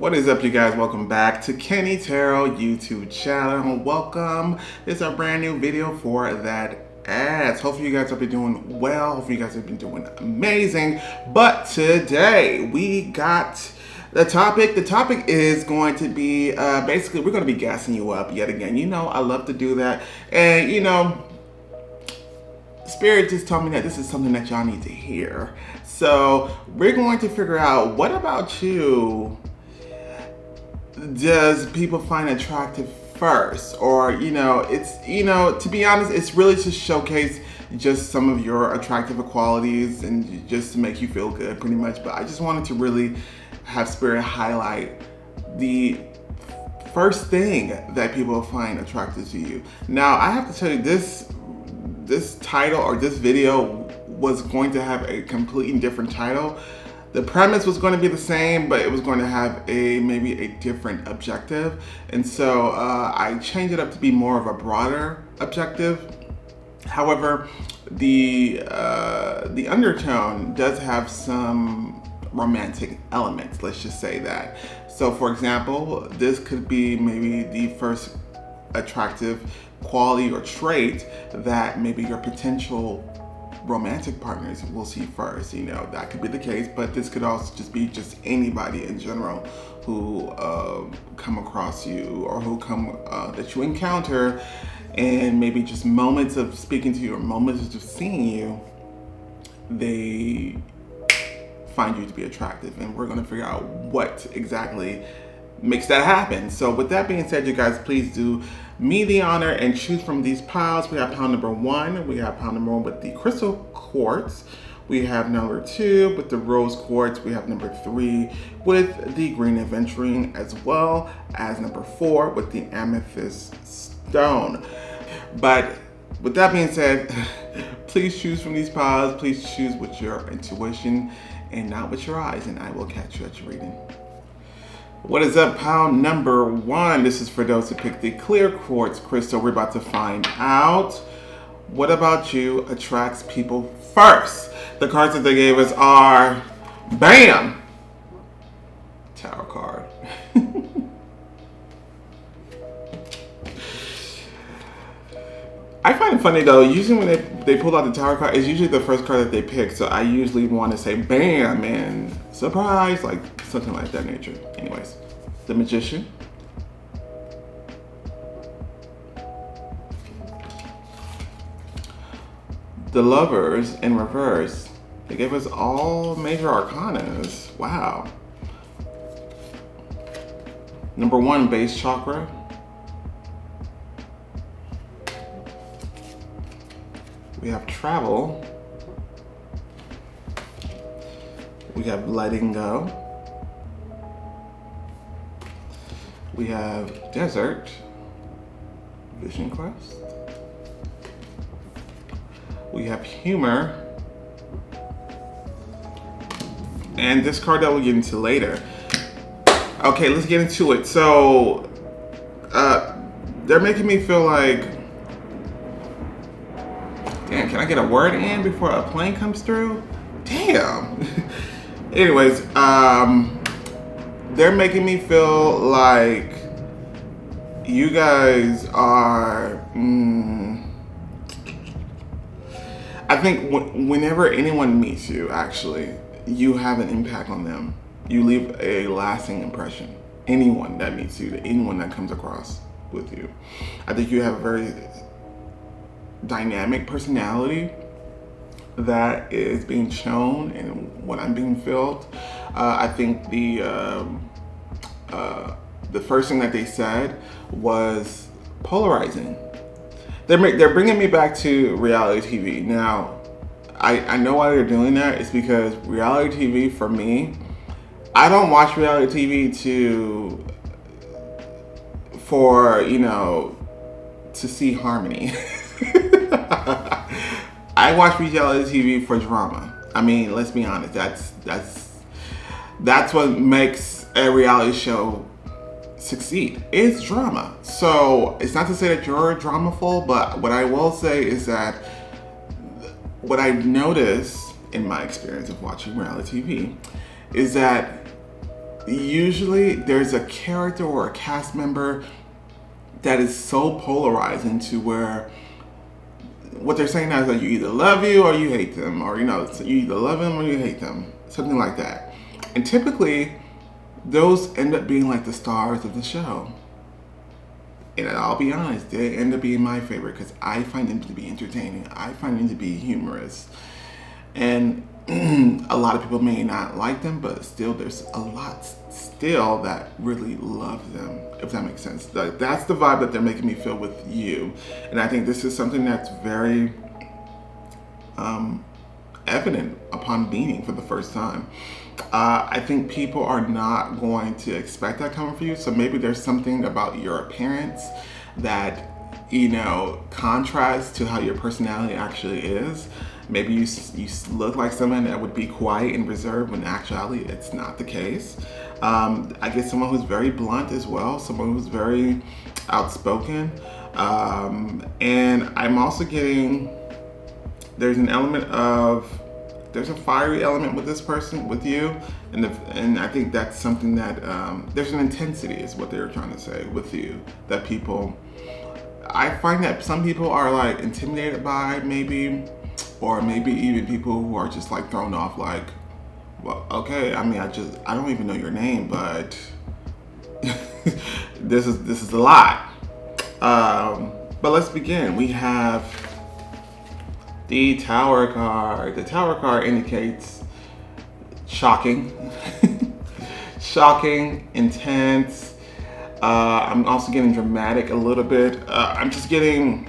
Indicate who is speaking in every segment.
Speaker 1: What is up, you guys? Welcome back to Kenny Tarot YouTube channel. Welcome. This is a brand new video for that ads. Hopefully you guys have been doing well. Hopefully you guys have been doing amazing. But today we got the topic. The topic is going to be basically we're going to be gassing you up yet again. You know, I love to do that. And you know, Spirit just told me that this is something that y'all need to hear. So we're going to figure out, what about you does people find attractive first? Or, you know, it's, you know, to be honest, it's really to showcase just some of your attractive qualities and just to make you feel good, pretty much. But I just wanted to really have Spirit highlight the first thing that people find attractive to you. Now, I have to tell you, this title or this video was going to have a completely different title. The premise was going to be the same, but it was going to have maybe a different objective. And so I changed it up to be more of a broader objective. However, the undertone does have some romantic elements, let's just say that. So for example, this could be maybe the first attractive quality or trait that maybe your potential romantic partners will see first. You know, that could be the case, but this could also just be just anybody in general who come across you or who that you encounter, and maybe just moments of speaking to you or moments of just seeing you, they find you to be attractive. And we're going to figure out what exactly makes that happen. So with that being said, you guys, please do me the honor and choose from these piles. We have pile number 1. We have pile number 1 with the crystal quartz. We have number 2 with the rose quartz. We have number 3 with the green aventurine, as well as number 4 with the amethyst stone. But with that being said, please choose from these piles. Please choose with your intuition and not with your eyes, and I will catch you at your reading. What is up, pile number 1? This is for those who picked the clear quartz crystal. We're about to find out what about you attracts people first. The cards that they gave us are, bam, Tower card. I find it funny though, usually when they pull out the Tower card, it's usually the first card that they pick. So I usually want to say bam and surprise, like something like that nature. Anyways, the Magician, the Lovers in reverse. They gave us all major arcanas. Wow. Number 1, base chakra. We have travel. We have letting go. We have desert, vision quest. We have humor. And this card that we'll get into later. Okay, let's get into it. So, they're making me feel like, damn, can I get a word in before a plane comes through? Damn. Anyways, they're making me feel like you guys are, I think whenever anyone meets you, actually, you have an impact on them. You leave a lasting impression. Anyone that meets you, anyone that comes across with you. I think you have a very dynamic personality that is being shown and what I'm being felt. I think the first thing that they said was polarizing. They're bringing me back to reality TV. Now, I know why they're doing that. It's because reality TV, for me, I don't watch reality TV for you know, to see harmony. I watch reality TV for drama. I mean, let's be honest. That's what makes a reality show succeed. It's drama. So it's not to say that you're dramaful, but what I will say is that what I've noticed in my experience of watching reality TV is that usually there's a character or a cast member that is so polarizing to where what they're saying now is that you either love you or you hate them, or so you either love them or you hate them, something like that. And typically, those end up being like the stars of the show. And I'll be honest, they end up being my favorite because I find them to be entertaining. I find them to be humorous. And a lot of people may not like them, but still there's a lot still that really love them, if that makes sense. That's the vibe that they're making me feel with you. And I think this is something that's very evident upon meeting for the first time. I think people are not going to expect that coming from you. So maybe there's something about your appearance that, contrasts to how your personality actually is. Maybe you look like someone that would be quiet and reserved when actually it's not the case. I get someone who's very blunt as well, someone who's very outspoken. And I'm also getting, there's a fiery element with this person, with you. And I think that's something that, there's an intensity is what they were trying to say with you, that I find that some people are like intimidated by maybe, or maybe even people who are just like thrown off like, well, okay, I mean, I don't even know your name, but this is a lot. But let's begin. We have the Tower card. The Tower card indicates shocking, shocking, intense. I'm also getting dramatic a little bit. I'm just getting,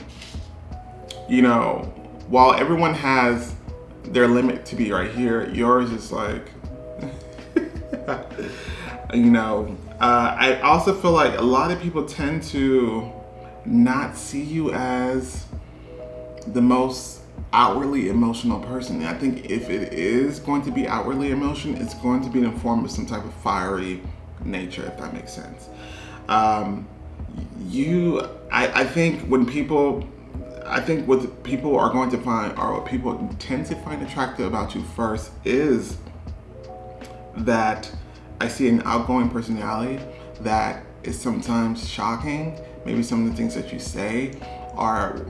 Speaker 1: while everyone has their limit to be right here, yours is like, I also feel like a lot of people tend to not see you as the most outwardly emotional person. And I think if it is going to be outwardly emotion, it's going to be in the form of some type of fiery nature, if that makes sense. I think what people are going to find, or what people tend to find attractive about you first, is that I see an outgoing personality that is sometimes shocking. Maybe some of the things that you say are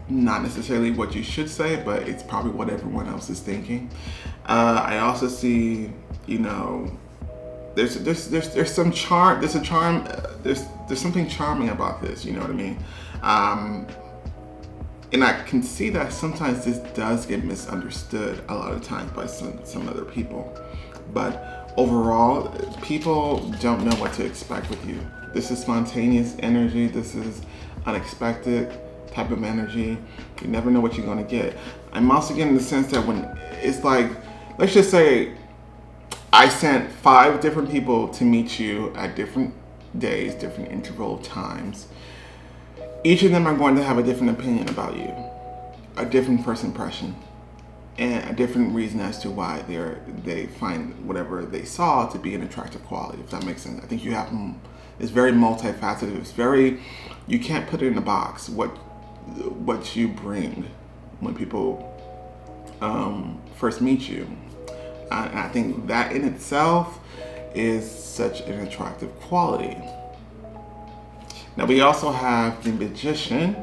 Speaker 1: not necessarily what you should say, but it's probably what everyone else is thinking. I also see, there's some charm. There's a charm. There's something charming about this. You know what I mean? And I can see that sometimes this does get misunderstood a lot of times by some other people. But overall, people don't know what to expect with you. This is spontaneous energy. This is unexpected type of energy. You never know what you're going to get. I'm also getting the sense that when it's like, let's just say I sent 5 different people to meet you at different days, different interval of times. Each of them are going to have a different opinion about you, a different first impression, and a different reason as to why they find whatever they saw to be an attractive quality, if that makes sense. I think you have, it's very multifaceted. It's very, you can't put it in a box what you bring when people first meet you. And I think that in itself is such an attractive quality. Now we also have the Magician.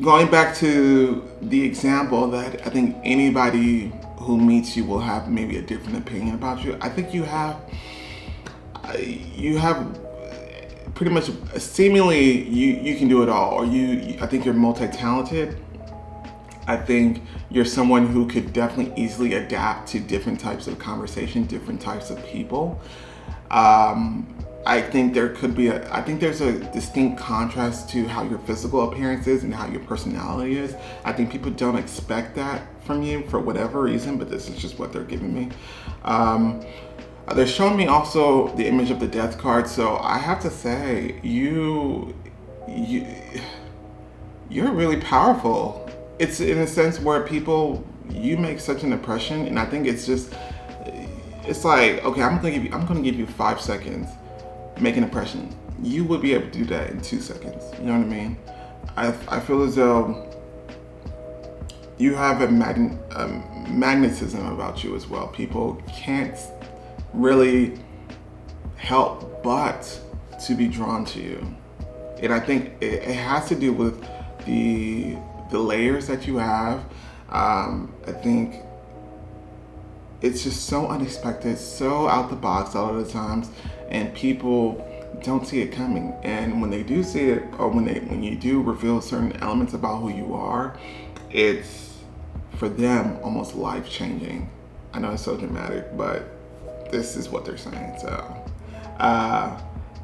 Speaker 1: Going back to the example that I think anybody who meets you will have maybe a different opinion about you. I think you have pretty much seemingly you can do it all, or I think you're multi-talented. I think you're someone who could definitely easily adapt to different types of conversation, different types of people. I think there's a distinct contrast to how your physical appearance is and how your personality is. I think people don't expect that from you for whatever reason, but this is just what they're giving me. They're showing me also the image of the Death card, so I have to say you're really powerful. It's in a sense where you make such an impression, and I think it's like, okay, I'm gonna give you 5 seconds, make an impression. You would be able to do that in 2 seconds. You know what I mean? I feel as though, you have a magnetism about you as well. People can't really help but to be drawn to you. And I think it has to do with the layers that you have. I think it's just so unexpected, so out the box all of the times, and people don't see it coming. And when they do see it, or when you do reveal certain elements about who you are, it's for them almost life changing. I know it's so dramatic, but this is what they're saying. So,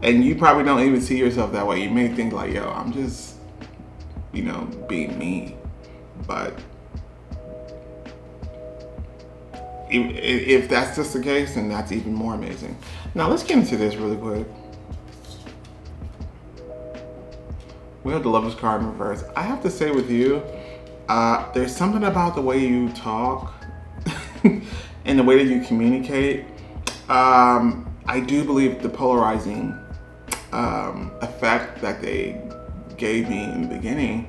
Speaker 1: and you probably don't even see yourself that way. You may think like, yo, I'm just, being me. But if that's just the case, then that's even more amazing. Now let's get into this really quick. We have the Lover's card in reverse. I have to say with you, there's something about the way you talk and the way that you communicate. I do believe the polarizing effect that they gave me in the beginning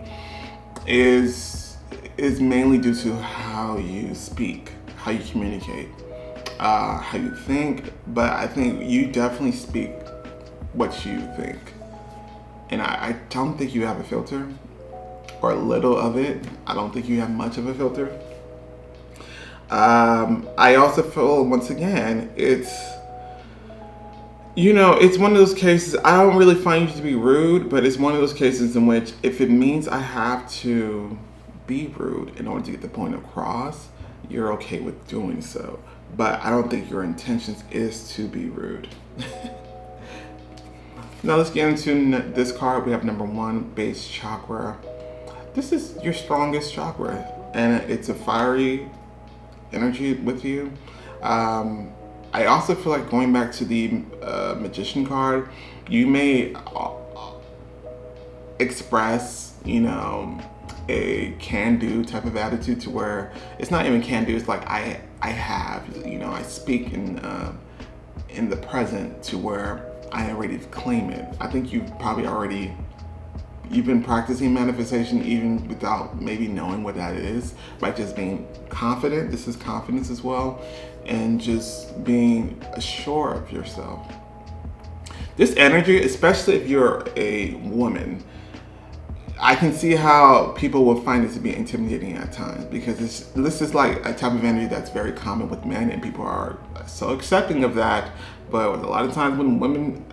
Speaker 1: is mainly due to how you speak, how you communicate, how you think. But I think you definitely speak what you think. And I don't think you have a filter, or a little of it. I don't think you have much of a filter. I also feel, once again, it's one of those cases. I don't really find you to be rude, but it's one of those cases in which if it means I have to be rude in order to get the point across, you're okay with doing so. But I don't think your intentions is to be rude. Now let's get into this card. We have number 1, base chakra. This is your strongest chakra, and it's a fiery energy with you. I also feel like, going back to the magician card, you may express, a can-do type of attitude, to where it's not even can-do. It's like I have, I speak in the present, to where I already claim it. I think you've been practicing manifestation even without maybe knowing what that is, by just being confident. This is confidence as well, and just being assured of yourself. This energy, especially if you're a woman, I can see how people will find it to be intimidating at times, because this is like a type of energy that's very common with men, and people are so accepting of that. But a lot of times when women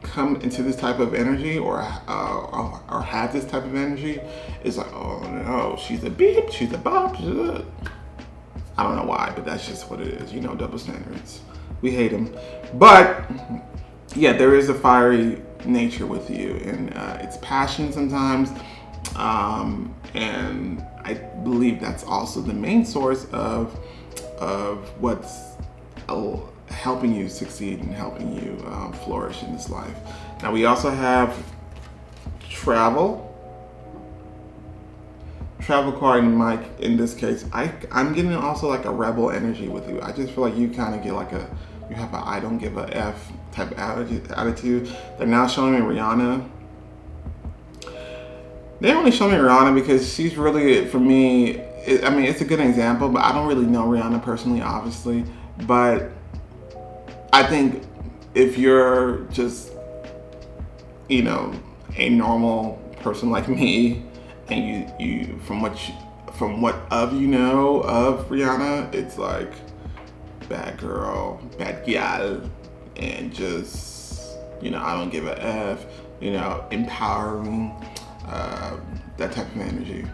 Speaker 1: come into this type of energy, or have this type of energy, it's like, oh no, she's a beep, she's a bop, I don't know why, but that's just what it is. Double standards. We hate them. But yeah, there is a fiery nature with you, and it's passion sometimes, and I believe that's also the main source of what's helping you succeed and helping you flourish in this life. Now we also have travel card in this case. I'm getting also like a rebel energy with you. I just feel like you kind of get like you have a I don't give a F type of attitude. They're now showing me Rihanna. They only show me Rihanna because she's really, for me, it's a good example, but I don't really know Rihanna personally, obviously. But I think if you're just, a normal person like me, and you from what of Rihanna, it's like bad girl, bad gal, and just, I don't give a F, empowering, that type of energy,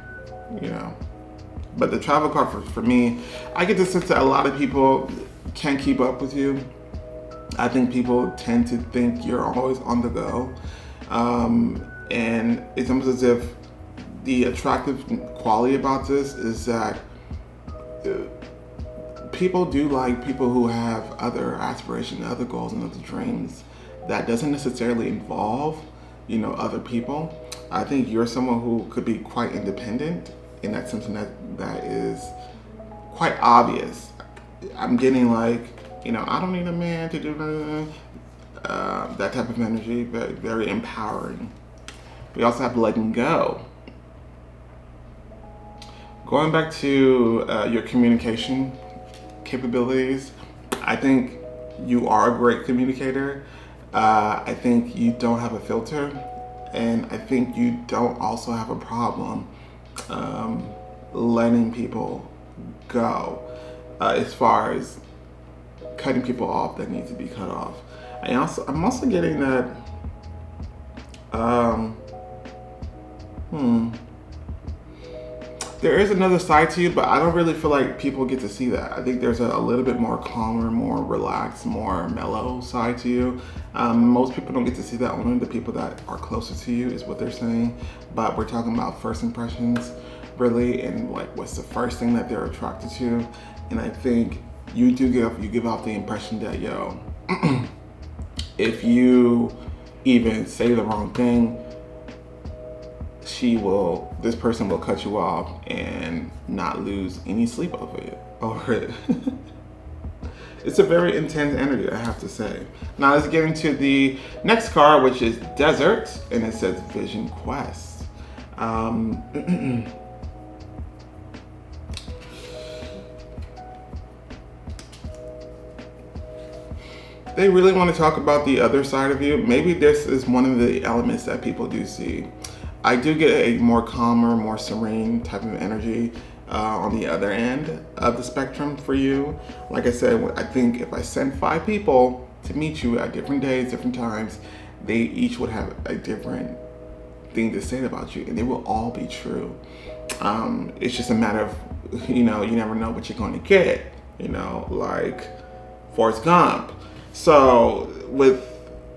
Speaker 1: But the travel card for me, I get the sense that a lot of people can't keep up with you. I think people tend to think you're always on the go. And it's almost as if the attractive quality about this is that people do like people who have other aspirations, other goals, and other dreams. That doesn't necessarily involve, other people. I think you're someone who could be quite independent, and that's something that is quite obvious. I'm getting like, I don't need a man to do that type of energy, but very empowering. We also have letting go. going back to your communication capabilities, I think you are a great communicator. I think you don't have a filter, and I think you don't also have a problem letting people go as far as cutting people off that need to be cut off. I'm also getting that. There is another side to you, but I don't really feel like people get to see that. I think there's a little bit more calmer, more relaxed, more mellow side to you. Most people don't get to see that. Only the people that are closer to you is what they're saying. But we're talking about first impressions, really, and like what's the first thing that they're attracted to. And I think you give off the impression that, yo, if you even say the wrong thing, this person will cut you off and not lose any sleep over it. It's a very intense energy, I have to say. Now let's get into the next card, which is Desert, and it says Vision Quest. They really want to talk about the other side of you. Maybe this is one of the elements that people do see. I do get a more calmer, more serene type of energy on the other end of the spectrum for you. Like I said, I think if I send 5 people to meet you at different days, different times, they each would have a different thing to say about you, and they will all be true. It's just a matter of, you never know what you're going to get, like Forrest Gump. So with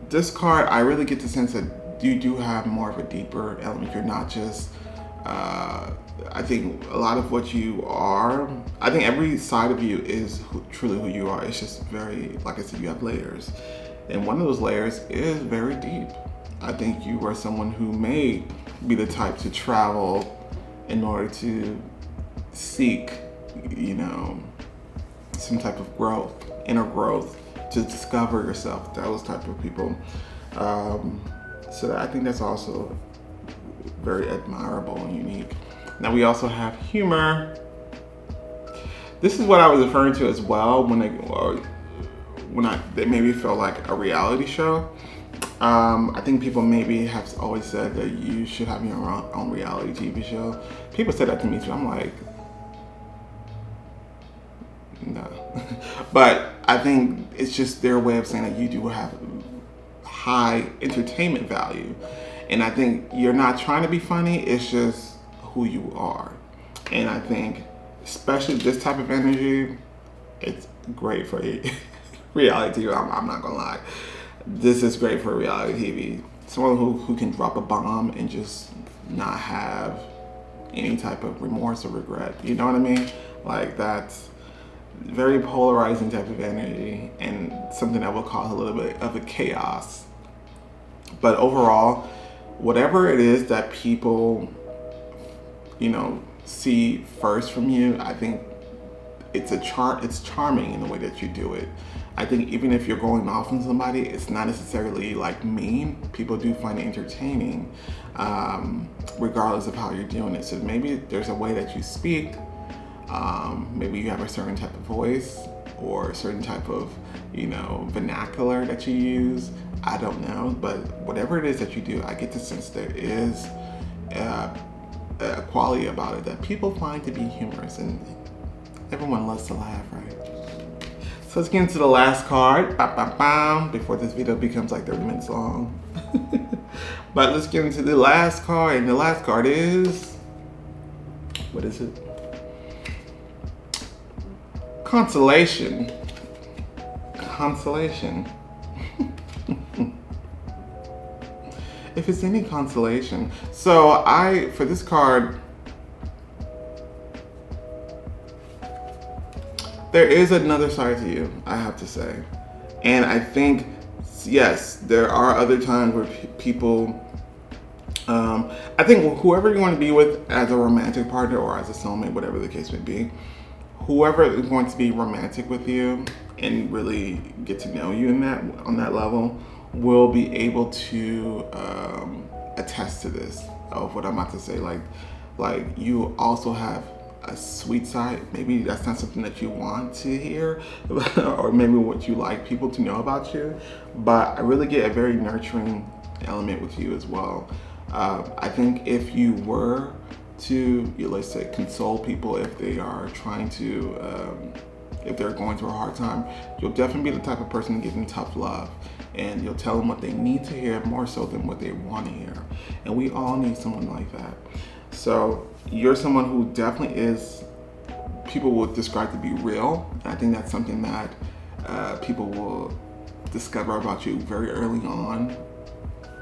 Speaker 1: this card, I really get the sense that you do have more of a deeper element. You're not just, I think a lot of what you are, I think every side of you is truly who you are. It's just very, like I said, you have layers. And one of those layers is very deep. I think you are someone who may be the type to travel in order to seek, some type of growth, inner growth, to discover yourself, those type of people. So I think that's also very admirable and unique. Now we also have humor. This is what I was referring to as well when they maybe feel like a reality show. I think people maybe have always said that you should have your own reality TV show. People say that to me too. I'm like, no. But I think it's just their way of saying that you do have high entertainment value. And I think you're not trying to be funny, it's just who you are. And I think, especially this type of energy, it's great for reality TV. I'm not gonna lie. This is great for reality TV. Someone who can drop a bomb and just not have any type of remorse or regret. You know what I mean? Like, that's very polarizing type of energy and something that will cause a little bit of a chaos. But overall, whatever it is that people, see first from you, I think it's charming in the way that you do it. I think even if you're going off on somebody, it's not necessarily like mean. People do find it entertaining, regardless of how you're doing it. So maybe there's a way that you speak. Maybe you have a certain type of voice or a certain type of, vernacular that you use. I don't know, but whatever it is that you do, I get the sense there is a quality about it that people find to be humorous, and everyone loves to laugh, right? So let's get into the last card, before this video becomes like 30 minutes long. But let's get into the last card, and the last card is, what is it? Consolation. If it's any consolation. So for this card, there is another side to you, I have to say. And I think, yes, there are other times where people, I think whoever you want to be with as a romantic partner or as a soulmate, whatever the case may be, whoever is going to be romantic with you and really get to know you on that level will be able to attest to this, of what I'm about to say. Like you also have a sweet side. Maybe that's not something that you want to hear, or maybe what you like people to know about you. But I really get a very nurturing element with you as well. I think if you were to, let's say, console people if they are trying to, if they're going through a hard time, you'll definitely be the type of person to give them tough love. And you'll tell them what they need to hear more so than what they want to hear. And we all need someone like that. So you're someone who definitely is, people will describe to be real. And I think that's something that people will discover about you very early on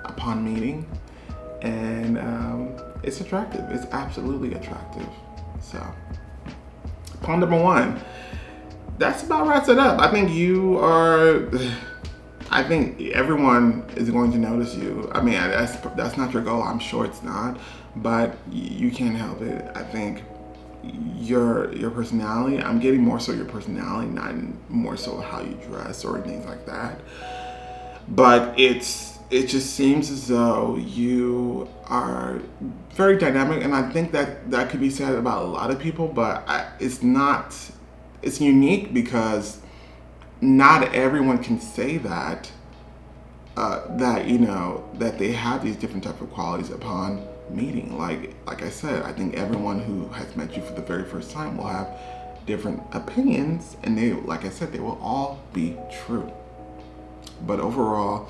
Speaker 1: upon meeting. And it's attractive. It's absolutely attractive. So, point number 1. That's about wraps it up. I think everyone is going to notice you. I mean, that's not your goal. I'm sure it's not, but you can't help it. I think your personality, I'm getting more so your personality, not more so how you dress or things like that. But it just seems as though you are very dynamic, and I think that could be said about a lot of people, but it's unique because not everyone can say that that they have these different type of qualities upon meeting. Like I said, I think everyone who has met you for the very first time will have different opinions, and they will all be true. But overall,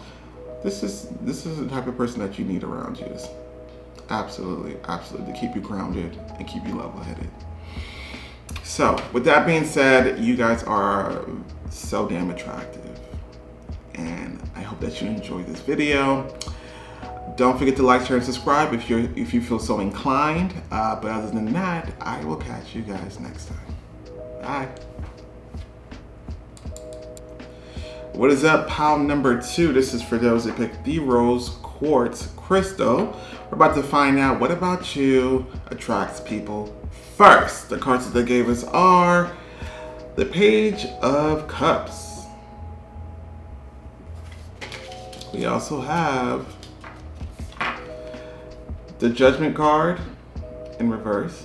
Speaker 1: this is the type of person that you need around you. Absolutely, to keep you grounded and keep you level-headed. So, with that being said, you guys are so damn attractive, and I hope that you enjoyed this video. Don't forget to like, share, and subscribe if you feel so inclined. But other than that, I will catch you guys next time. Bye. What is up, pile number 2? This is for those that picked the Rose Quartz Crystal. We're about to find out what about you attracts people first. The cards that they gave us are the Page of Cups. We also have the Judgment card in reverse.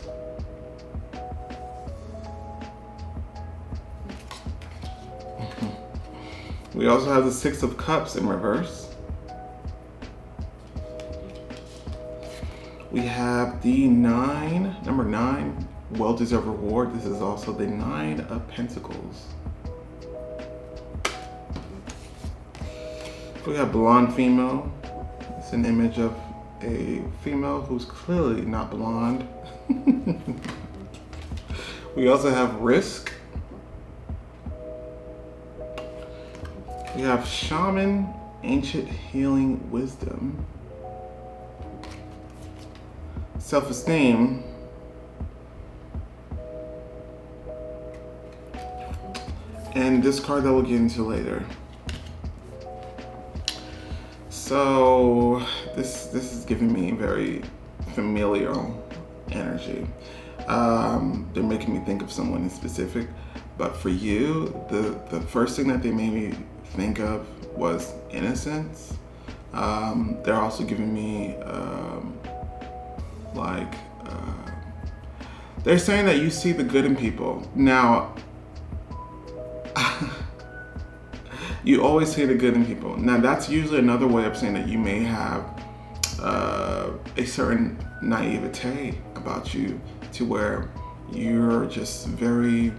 Speaker 1: We also have the Six of Cups in reverse. We have the number 9, well-deserved reward. This is also the 9 of Pentacles. We have blonde female. It's an image of a female who's clearly not blonde. We also have Risk. We have Shaman, Ancient Healing Wisdom. Self-esteem. And this card that we'll get into later. So this is giving me very familial energy. They're making me think of someone in specific, but for you, the first thing that they made me think of was innocence. They're also giving me they're saying that you see the good in people. Now, you always see the good in people. Now, that's usually another way of saying that you may have a certain naivete about you, to where you're just very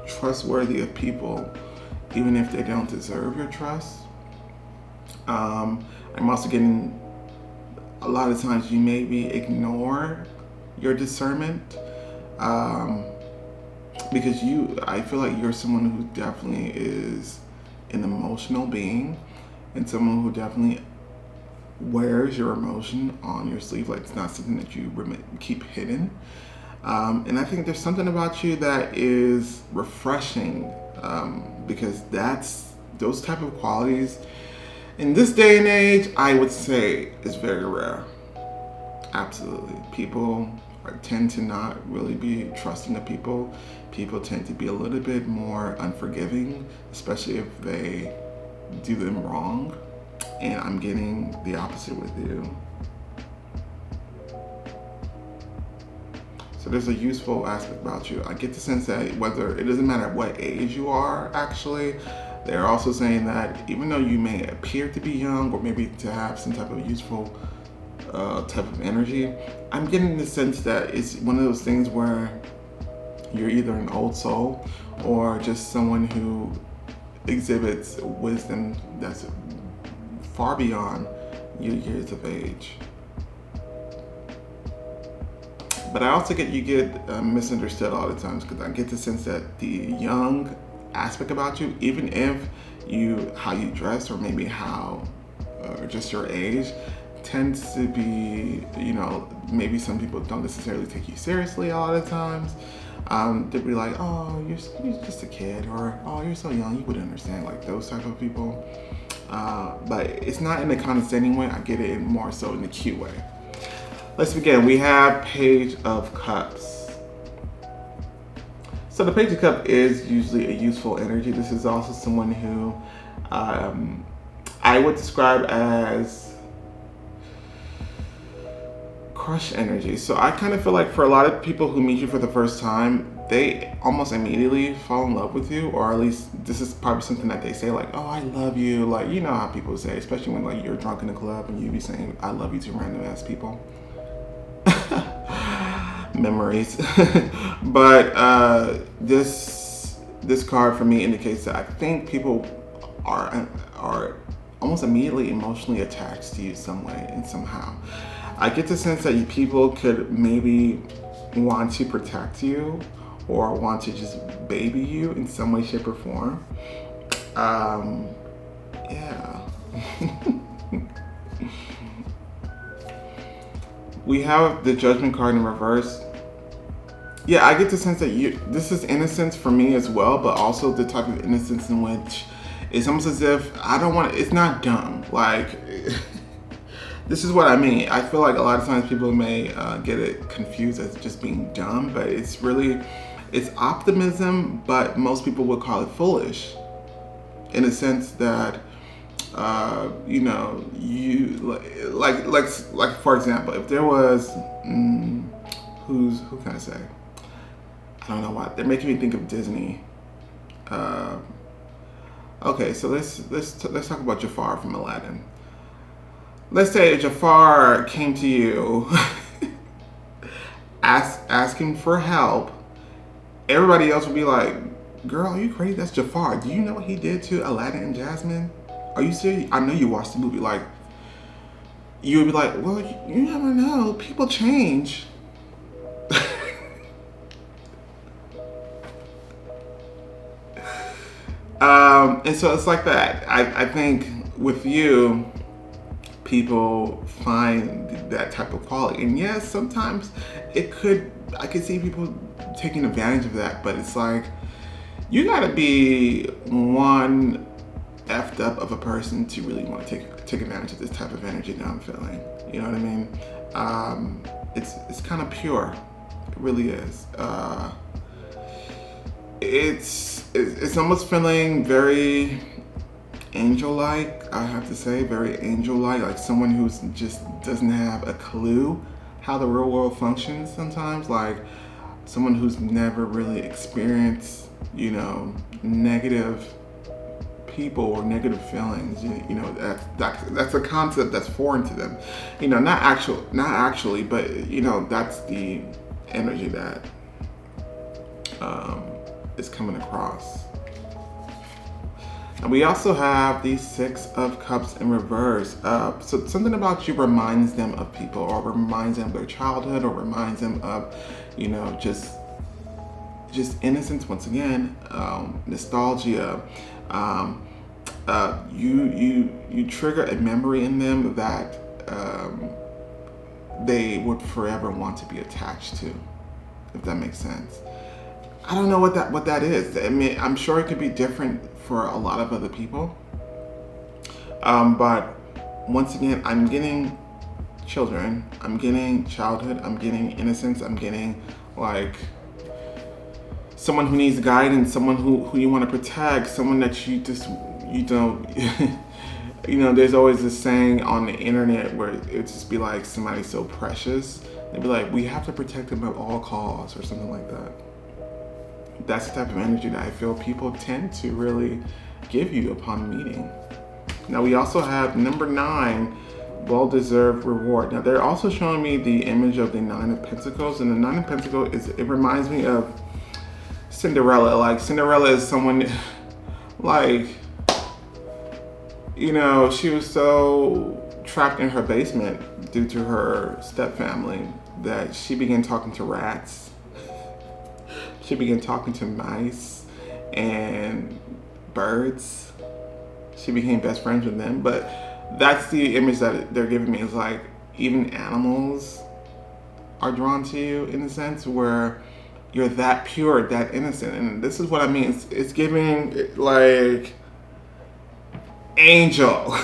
Speaker 1: trustworthy of people, even if they don't deserve your trust. I'm also getting a lot of times you maybe ignore your discernment, because I feel like you're someone who definitely is an emotional being, and someone who definitely wears your emotion on your sleeve. Like, it's not something that you keep hidden. And I think there's something about you that is refreshing, because those type of qualities in this day and age, I would say, is very rare. Absolutely. People tend to not really be trusting of people. People tend to be a little bit more unforgiving, especially if they do them wrong. And I'm getting the opposite with you. So there's a useful aspect about you. I get the sense that whether it doesn't matter what age you are, actually, they're also saying that even though you may appear to be young or maybe to have some type of useful type of energy, I'm getting the sense that it's one of those things where you're either an old soul or just someone who exhibits wisdom that's far beyond your years of age. But I also get misunderstood all the times, because I get the sense that the young aspect about you, even if how you dress or maybe or just your age, tends to be, maybe some people don't necessarily take you seriously a lot of times. They'd be like, oh, you're just a kid, or oh, you're so young, you wouldn't understand, like those type of people. But it's not in a condescending way. I get it more so in the cute way. Let's begin. We have Page of Cups. So the Page of Cups is usually a useful energy. This is also someone who I would describe as crush energy. So I kind of feel like for a lot of people who meet you for the first time, they almost immediately fall in love with you, or at least this is probably something that they say, like, oh, I love you. Like, you know how people say, especially when like you're drunk in a club and you be saying I love you to random ass people. Memories. But this card for me indicates that I think people are almost immediately emotionally attached to you some way and somehow. I get the sense that people could maybe want to protect you or want to just baby you in some way, shape, or form. Yeah. We have the Judgment card in reverse. Yeah, I get the sense that this is innocence for me as well, but also the type of innocence in which it's almost as if it's not dumb. Like, this is what I mean. I feel like a lot of times people may get it confused as just being dumb, but it's optimism, but most people would call it foolish, in a sense that, you like for example, if there was, who can I say? I don't know why they're making me think of Disney. Okay, so let's talk about Jafar from Aladdin. Let's say Jafar came to you asking for help. Everybody else would be like, girl, are you crazy? That's Jafar. Do you know what he did to Aladdin and Jasmine? Are you serious? I know you watched the movie. Like, you would be like, well, you never know. People change. And so it's like that. I think with you, people find that type of quality. And yes, sometimes I could see people taking advantage of that, but it's like, you gotta be one effed up of a person to really want to take advantage of this type of energy that I'm feeling. You know what I mean? It's kind of pure. It really is. It's almost feeling very angel-like, I have to say, very angel-like, like someone who's just doesn't have a clue how the real world functions sometimes, like someone who's never really experienced, negative people or negative feelings. That's a concept that's foreign to them. Not actually, but that's the energy that is coming across. And we also have the Six of Cups in reverse. So something about you reminds them of people, or reminds them of their childhood, or reminds them of, just innocence once again, nostalgia. You trigger a memory in them that they would forever want to be attached to, if that makes sense. I don't know what that is. I mean, I'm sure it could be different for a lot of other people. But once again, I'm getting children, I'm getting childhood, I'm getting innocence, I'm getting like someone who needs guidance, someone who you want to protect, someone that you don't, there's always this saying on the internet where it just be like somebody so precious They'd be like, we have to protect him at all costs or something like that. That's the type of energy that I feel people tend to really give you upon meeting. Now we also have number 9, well-deserved reward. Now they're also showing me the image of the 9 of Pentacles, and the 9 of Pentacles it reminds me of Cinderella. Like Cinderella is someone like, you know, she was so trapped in her basement due to her stepfamily that she began talking to rats. She began talking to mice and birds. She became best friends with them. But that's the image that they're giving me. Is like even animals are drawn to you in a sense where you're that pure, that innocent. And this is what I mean. It's giving like angel.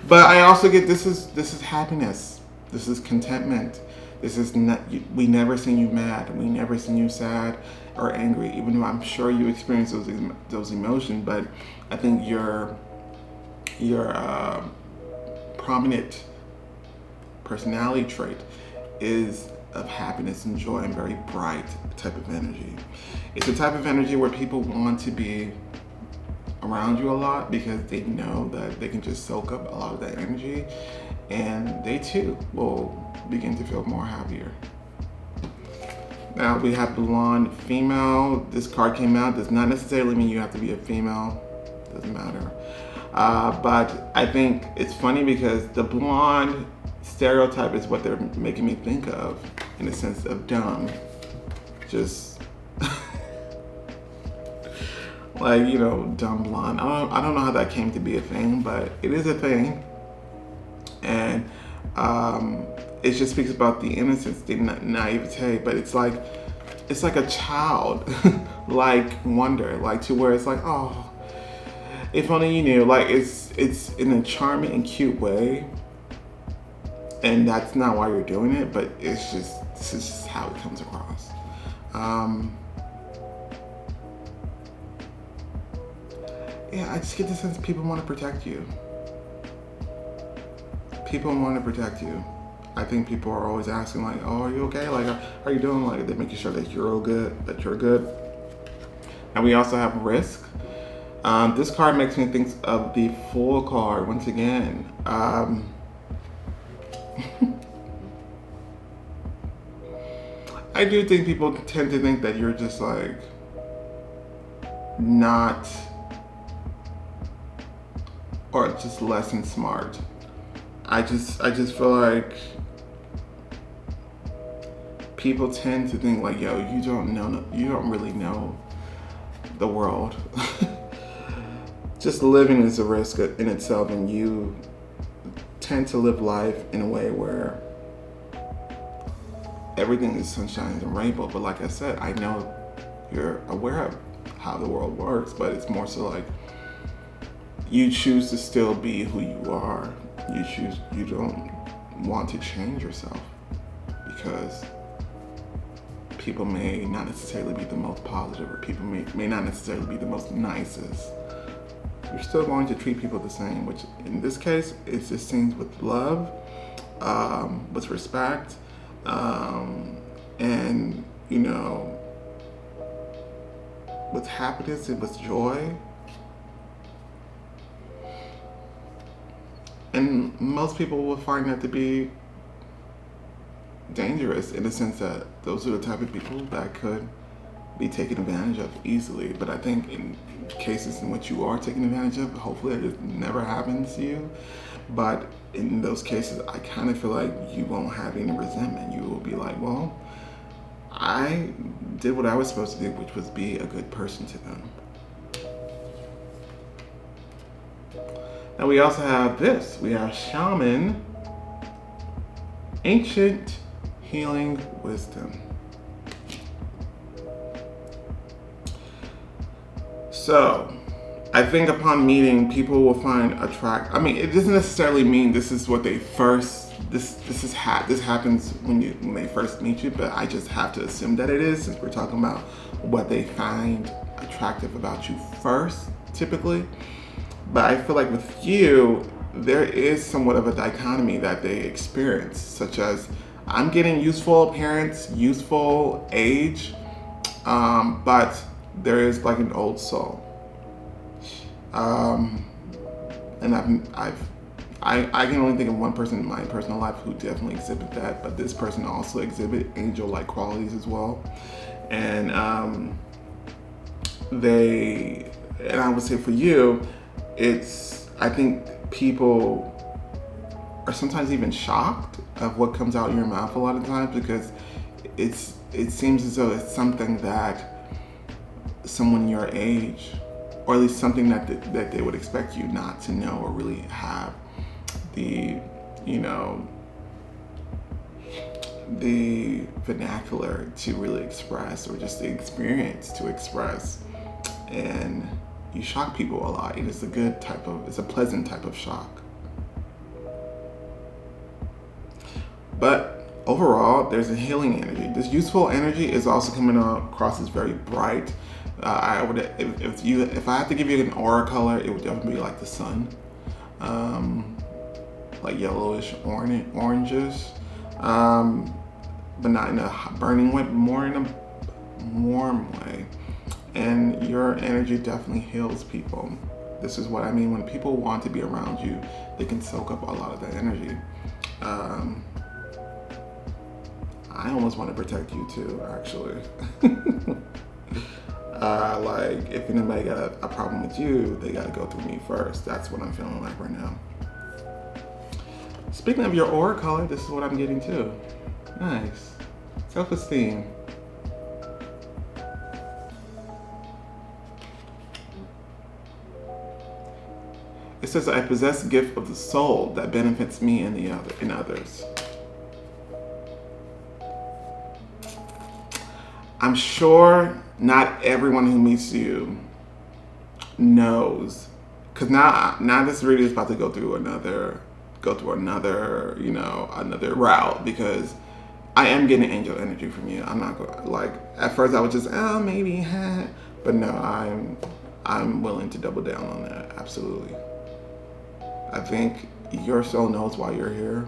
Speaker 1: But I also get this is happiness. This is contentment. This is not, we never seen you mad. We never seen you sad or angry, even though I'm sure you experience those emotions. But I think your prominent personality trait is of happiness and joy and very bright type of energy. It's a type of energy where people want to be around you a lot because they know that they can just soak up a lot of that energy, and they too will begin to feel more happier. Now we have blonde female. This card came out. Does not necessarily mean you have to be a female. Doesn't matter. But I think it's funny because the blonde stereotype is what they're making me think of in the sense of dumb. Just like, you know, dumb blonde. I don't know how that came to be a thing, but it is a thing. And it just speaks about the innocence, the naivete, but it's like a child like wonder, like to where it's like, oh, if only you knew. Like it's in a charming and cute way, and that's not why you're doing it, but this is just how it comes across. Yeah, I just get the sense people want to protect you. People want to protect you. I think people are always asking like, oh, are you okay? Like, how are you doing? Like, they're making sure that you're good. And we also have risk. This card makes me think of the Fool card once again. I do think people tend to think that you're just like not, or just less than smart. I just feel like people tend to think like, yo, you don't really know the world. Just living is a risk in itself, and you tend to live life in a way where everything is sunshine and rainbow. But like I said, I know you're aware of how the world works, but it's more so like you choose to still be who you are. You don't want to change yourself because people may not necessarily be the most positive, or people may not necessarily be the most nicest. You're still going to treat people the same, which in this case, it just seems with love, with respect, and, you know, with happiness and with joy. And most people will find that to be dangerous in the sense that those are the type of people that could be taken advantage of easily. But I think in cases in which you are taken advantage of, hopefully it never happens to you. But in those cases, I kind of feel like you won't have any resentment. You will be like, well, I did what I was supposed to do, which was be a good person to them. Now we also have this. We have Shaman, Ancient Healing Wisdom. So, I think upon meeting, people will find it doesn't necessarily mean this is what they first. This happens when they first meet you, but I just have to assume that it is, since we're talking about what they find attractive about you first, typically. But I feel like with you, there is somewhat of a dichotomy that they experience, such as I'm getting useful appearance, useful age, but there is like an old soul. And I can only think of one person in my personal life who definitely exhibit that, but this person also exhibit angel-like qualities as well. And and I would say for you, I think people are sometimes even shocked of what comes out of your mouth a lot of times, because it seems as though it's something that someone your age, or at least something that they would expect you not to know or really have the vernacular to really express, or just the experience to express. And you shock people a lot. It's a pleasant type of shock. But overall, there's a healing energy. This useful energy is also coming across as very bright. If I had to give you an aura color, it would definitely be like the sun, like yellowish, oranges, but not in a burning way, but more in a warm way. And your energy definitely heals people. This is what I mean. When people want to be around you, they can soak up a lot of that energy. I almost want to protect you too, actually. Like, if anybody got a problem with you, they got to go through me first. That's what I'm feeling like right now. Speaking of your aura color, this is what I'm getting too. Nice. Self-esteem. It says, I possess a gift of the soul that benefits me and others. I'm sure not everyone who meets you knows, because now this reading is about to go through another another route, because I am getting angel energy from you. I'm not going, like, at first I was just maybe, but no, I'm willing to double down on that. Absolutely. I think your soul knows why you're here.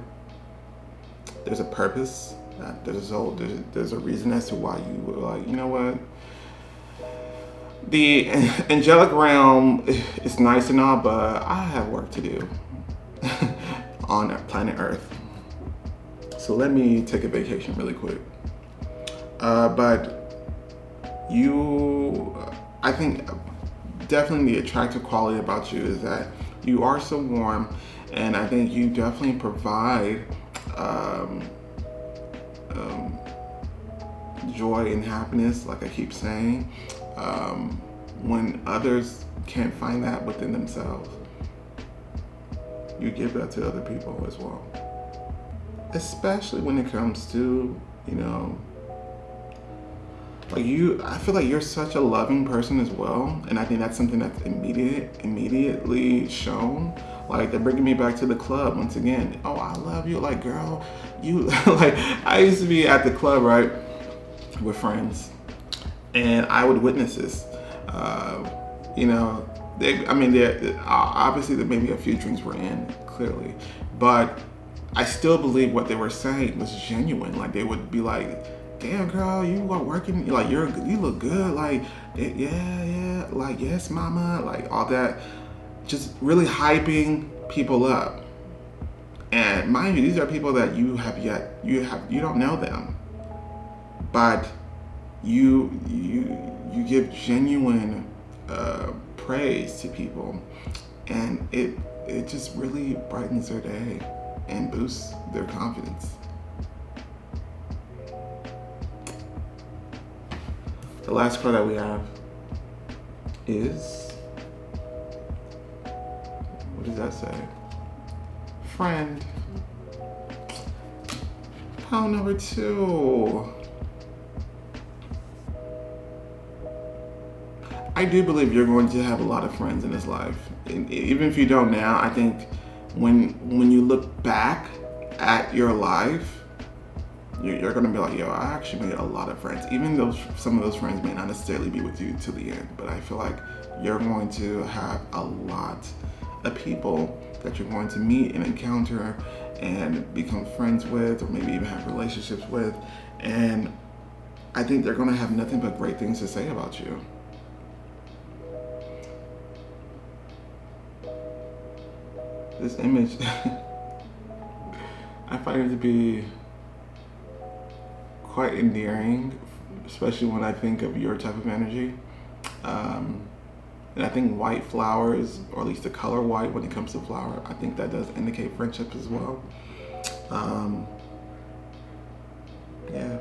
Speaker 1: There's a purpose. There's a reason as to why you were like, you know what? The angelic realm is nice and all, but I have work to do on planet Earth. So let me take a vacation really quick. But I think definitely the attractive quality about you is that you are so warm, and I think you definitely provide joy and happiness, like I keep saying, when others can't find that within themselves. You give that to other people as well, especially when it comes to, like I feel like you're such a loving person as well, and I think that's something that's immediately shown. Like, they're bringing me back to the club once again. Oh, I love you. Like, girl, you like, I used to be at the club, right, with friends, and I would witness this. Obviously there maybe a few drinks were in, clearly, but I still believe what they were saying was genuine. Like, they would be like, damn, girl, you are working, like, you look good, like, yeah, like, yes, mama, like, all that, just really hyping people up. And mind you, these are people that you don't know them, but you give genuine praise to people, and it just really brightens their day and boosts their confidence. The last card that we have is, what does that say? Friend. Pile number 2. I do believe you're going to have a lot of friends in this life. And even if you don't now, I think when you look back at your life, you're going to be like, yo, I actually made a lot of friends. Even though some of those friends may not necessarily be with you to the end, but I feel like you're going to have a lot of people that you're going to meet and encounter and become friends with, or maybe even have relationships with. And I think they're going to have nothing but great things to say about you. This image, I find it to be quite endearing, especially when I think of your type of energy. And I think white flowers, or at least the color white when it comes to flower, I think that does indicate friendship as well. Yeah.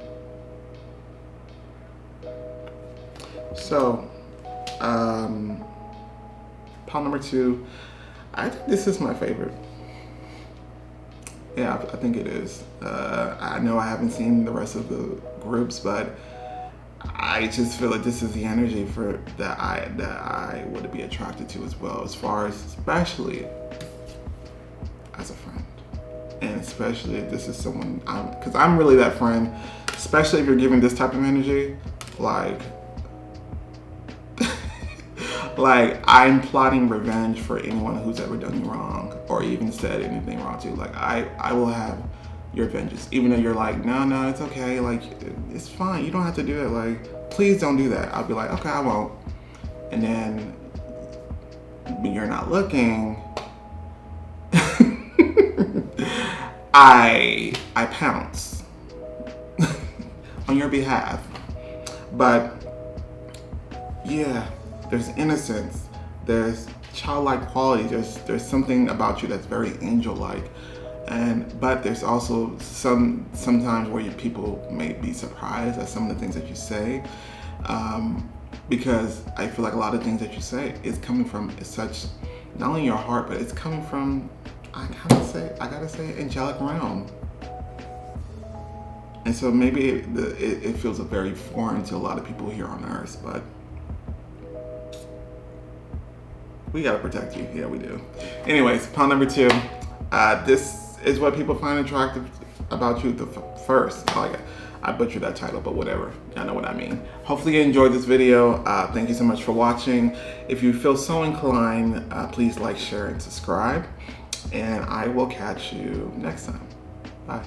Speaker 1: So, pile number 2, I think this is my favorite. Yeah, I think it is. I know I haven't seen the rest of the groups, but I just feel like this is the energy for that I would be attracted to as well, as far as especially as a friend, and especially if this is someone because I'm really that friend. Especially if you're giving this type of energy, like I'm plotting revenge for anyone who's ever done you wrong or even said anything wrong to you. Like I will have your vengeance, even though you're like, no, it's okay. Like it's fine. You don't have to do it. Like please don't do that. I'll be like, okay, I won't. And then when you're not looking, I pounce on your behalf. But yeah. There's innocence, there's childlike quality, there's something about you that's very angel-like, but there's also sometimes where people may be surprised at some of the things that you say, because I feel like a lot of things that you say is coming from such, not only your heart, but it's coming from, I gotta say, angelic realm. And so maybe it feels very foreign to a lot of people here on Earth, but we gotta protect you. Yeah, we do. Anyways, pile number 2. This is what people find attractive about you first. I butchered that title, but whatever. I know what I mean. Hopefully you enjoyed this video. Thank you so much for watching. If you feel so inclined, please like, share, and subscribe. And I will catch you next time. Bye.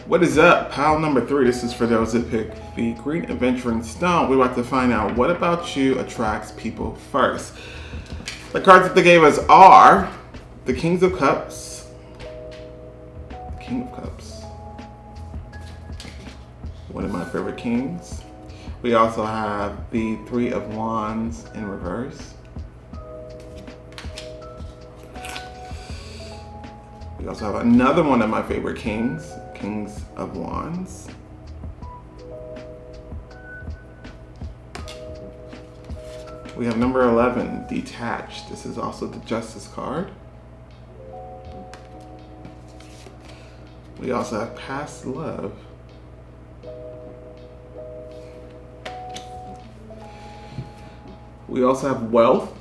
Speaker 1: What is up? Pile number 3. This is for those that pick the Green Adventuring Stone. We're about to find out what about you attracts people first. The cards that they gave us are the Kings of Cups, King of Cups, one of my favorite kings. We also have the Three of Wands in reverse. We also have another one of my favorite kings, Kings of Wands. We have number 11, Detached. This is also the Justice card. We also have Past Love. We also have Wealth.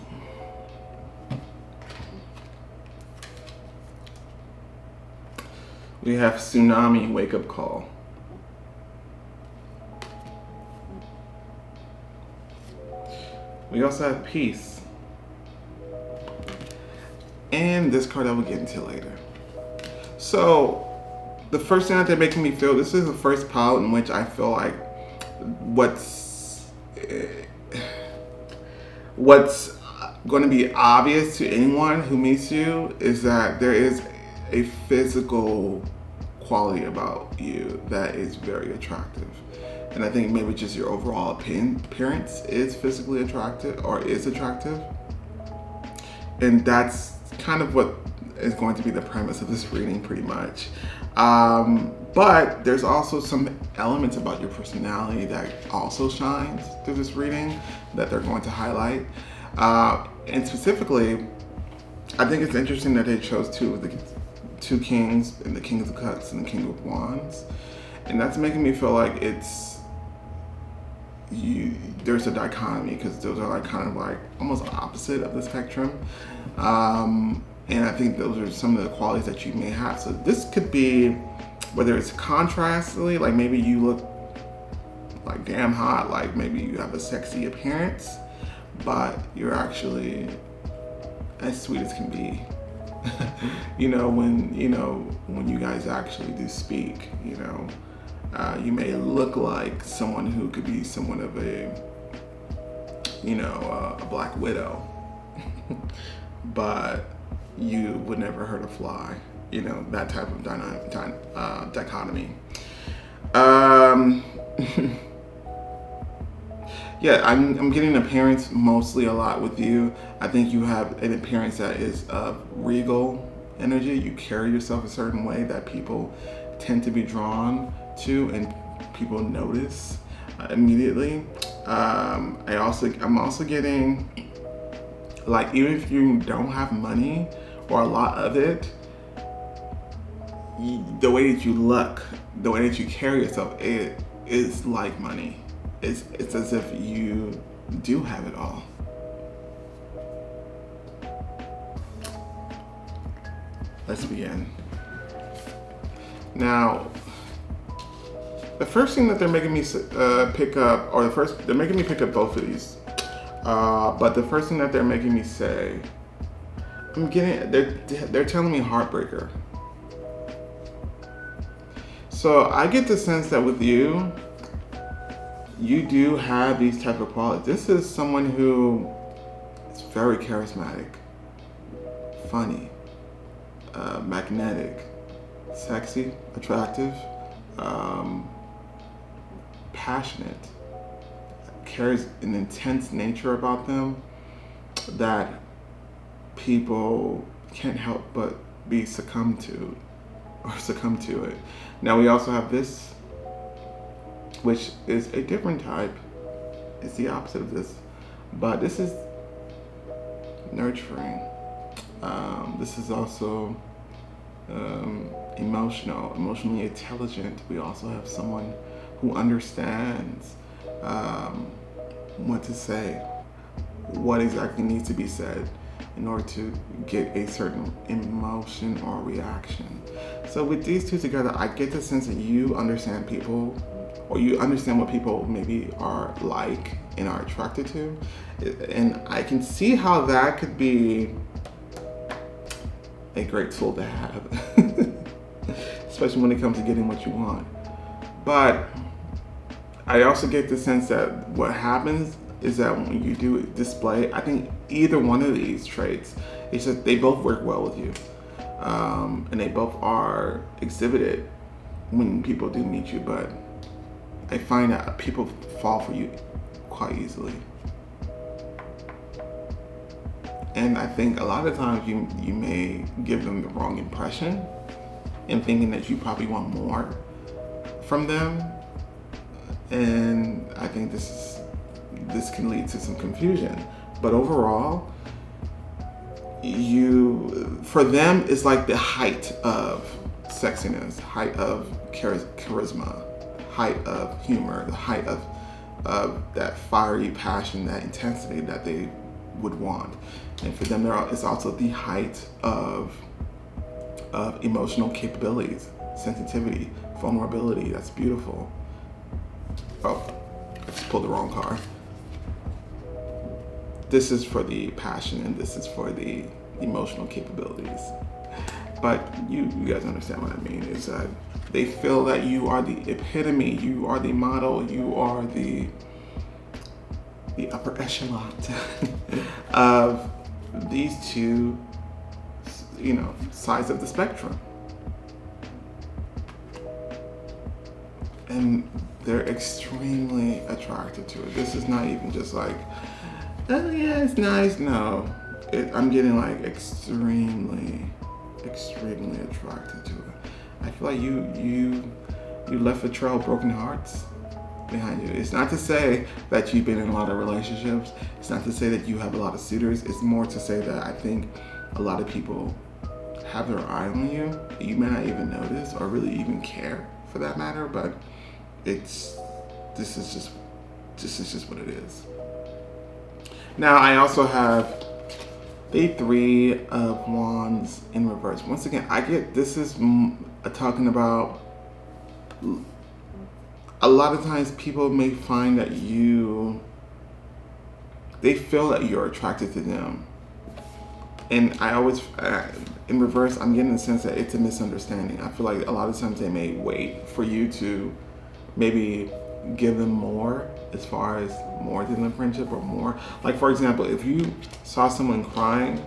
Speaker 1: We have Tsunami, Wake Up Call. We also have Peace. And this card I will get into later. So, the first thing that they're making me feel, this is the first pile in which I feel like what's going to be obvious to anyone who meets you is that there is a physical quality about you that is very attractive. And I think maybe just your overall appearance is physically attractive or is attractive. And that's kind of what is going to be the premise of this reading pretty much. But there's also some elements about your personality that also shines through this reading that they're going to highlight. And specifically, I think it's interesting that they chose two kings, and the King of Cups and the King of Wands. And that's making me feel like there's a dichotomy, because those are like kind of like almost opposite of the spectrum. And I think those are some of the qualities that you may have. So this could be, whether it's contrastly, like maybe you look like damn hot, like maybe you have a sexy appearance, but you're actually as sweet as can be. when you guys actually do speak, you may look like someone who could be somewhat of a black widow, but you would never hurt a fly. That type of dichotomy. Yeah, I'm getting an appearance mostly a lot with you. I think you have an appearance that is of regal energy. You carry yourself a certain way that people tend to be drawn to, and people notice immediately. I'm also getting, like, even if you don't have money or a lot of it, the way that you look, the way that you carry yourself, it is like money. It's as if you do have it all. Let's begin. Now, the first thing that they're making me pick up, they're making me pick up both of these. But the first thing that they're making me say, they're telling me heartbreaker. So I get the sense that with you, you do have these type of qualities. This is someone who is very charismatic, funny, magnetic, sexy, attractive, passionate, carries an intense nature about them that people can't help but succumb to it. Now we also have this, which is a different type. It's the opposite of this, but this is nurturing. This is also emotionally intelligent. We also have someone who understands what to say, what exactly needs to be said in order to get a certain emotion or reaction. So with these two together, I get the sense that you understand people, or you understand what people maybe are like and are attracted to. And I can see how that could be a great tool to have, especially when it comes to getting what you want. But I also get the sense that what happens is that when you do display, I think either one of these traits, it's just they both work well with you. And they both are exhibited when people do meet you, but I find that people fall for you quite easily. And I think a lot of times you may give them the wrong impression in thinking that you probably want more from them. And I think this can lead to some confusion. But overall, for them, it's like the height of sexiness, height of charisma, height of humor, the height of that fiery passion, that intensity that they would want. And for them, it's also the height of emotional capabilities, sensitivity, vulnerability. That's beautiful. Oh, I just pulled the wrong car. This is for the passion, and this is for the emotional capabilities. But you guys understand what I mean. Is that they feel that you are the epitome, you are the model, you are the upper echelon of these two, sides of the spectrum. And they're extremely attracted to it. This is not even just like, oh yeah, it's nice. No, I'm getting like extremely attracted to it. I feel like you left a trail of broken hearts behind you. It's not to say that you've been in a lot of relationships. It's not to say that you have a lot of suitors. It's more to say that I think a lot of people have their eye on you. You may not even notice or really even care for that matter, but this is just what it is. Now I also have the Three of Wands in reverse. Once again, I get this is talking about a lot of times people may find that they feel that you're attracted to them. And I always, in reverse, I'm getting the sense that it's a misunderstanding. I feel like a lot of times they may wait for you to maybe give them more, as far as more than a friendship or more. Like, for example, if you saw someone crying,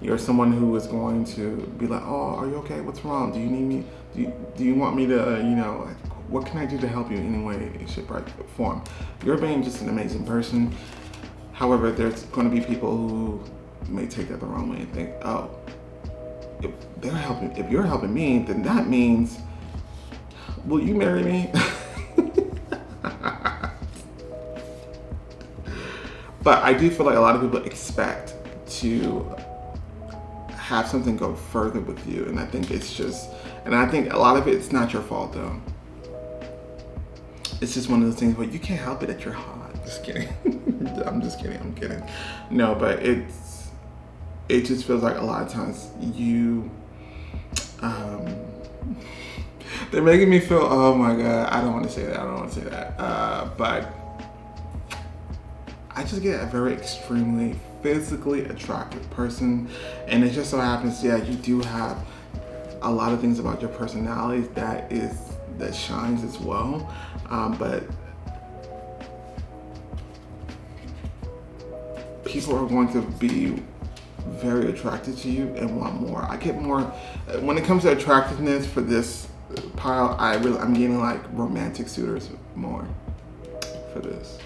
Speaker 1: you're someone who is going to be like, oh, are you okay? What's wrong? Do you need me? Do you want me to, what can I do to help you in any way, shape, or form? You're being just an amazing person. However, there's going to be people who may take that the wrong way and think, oh, if you're helping me, then that means, will you marry me? But I do feel like a lot of people expect to have something go further with you, and I think I think a lot of it's not your fault though. It's just one of those things where you can't help it that you're hot. Just kidding. I'm just kidding. I'm kidding. No, but it just feels like a lot of times they're making me feel, oh my God, I don't want to say that. But I just get a very extremely physically attractive person. And it just so happens, yeah, you do have a lot of things about your personality that shines as well. But people are going to be very attracted to you and want more. I get more when it comes to attractiveness for this pile. I'm getting like romantic suitors more for this.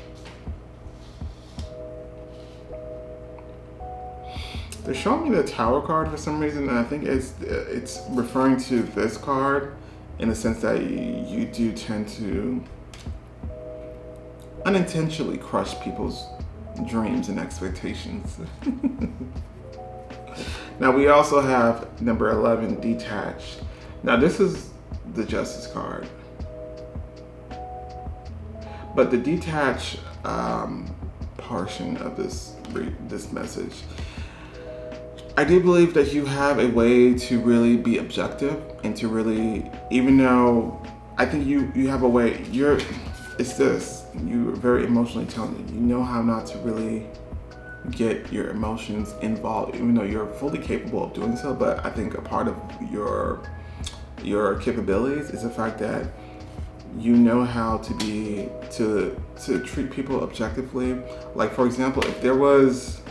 Speaker 1: They're showing me the Tower card for some reason, and I think it's referring to this card in the sense that you do tend to unintentionally crush people's dreams and expectations. Now we also have number 11, detached. Now this is the Justice card, but the detached portion of this message, I do believe that you have a way to really be objective and to really, even though I think you have a way, you're very emotionally intelligent. You know how not to really get your emotions involved, even though you're fully capable of doing so. But I think a part of your capabilities is the fact that you know how to treat people objectively. Like, for example, if there was,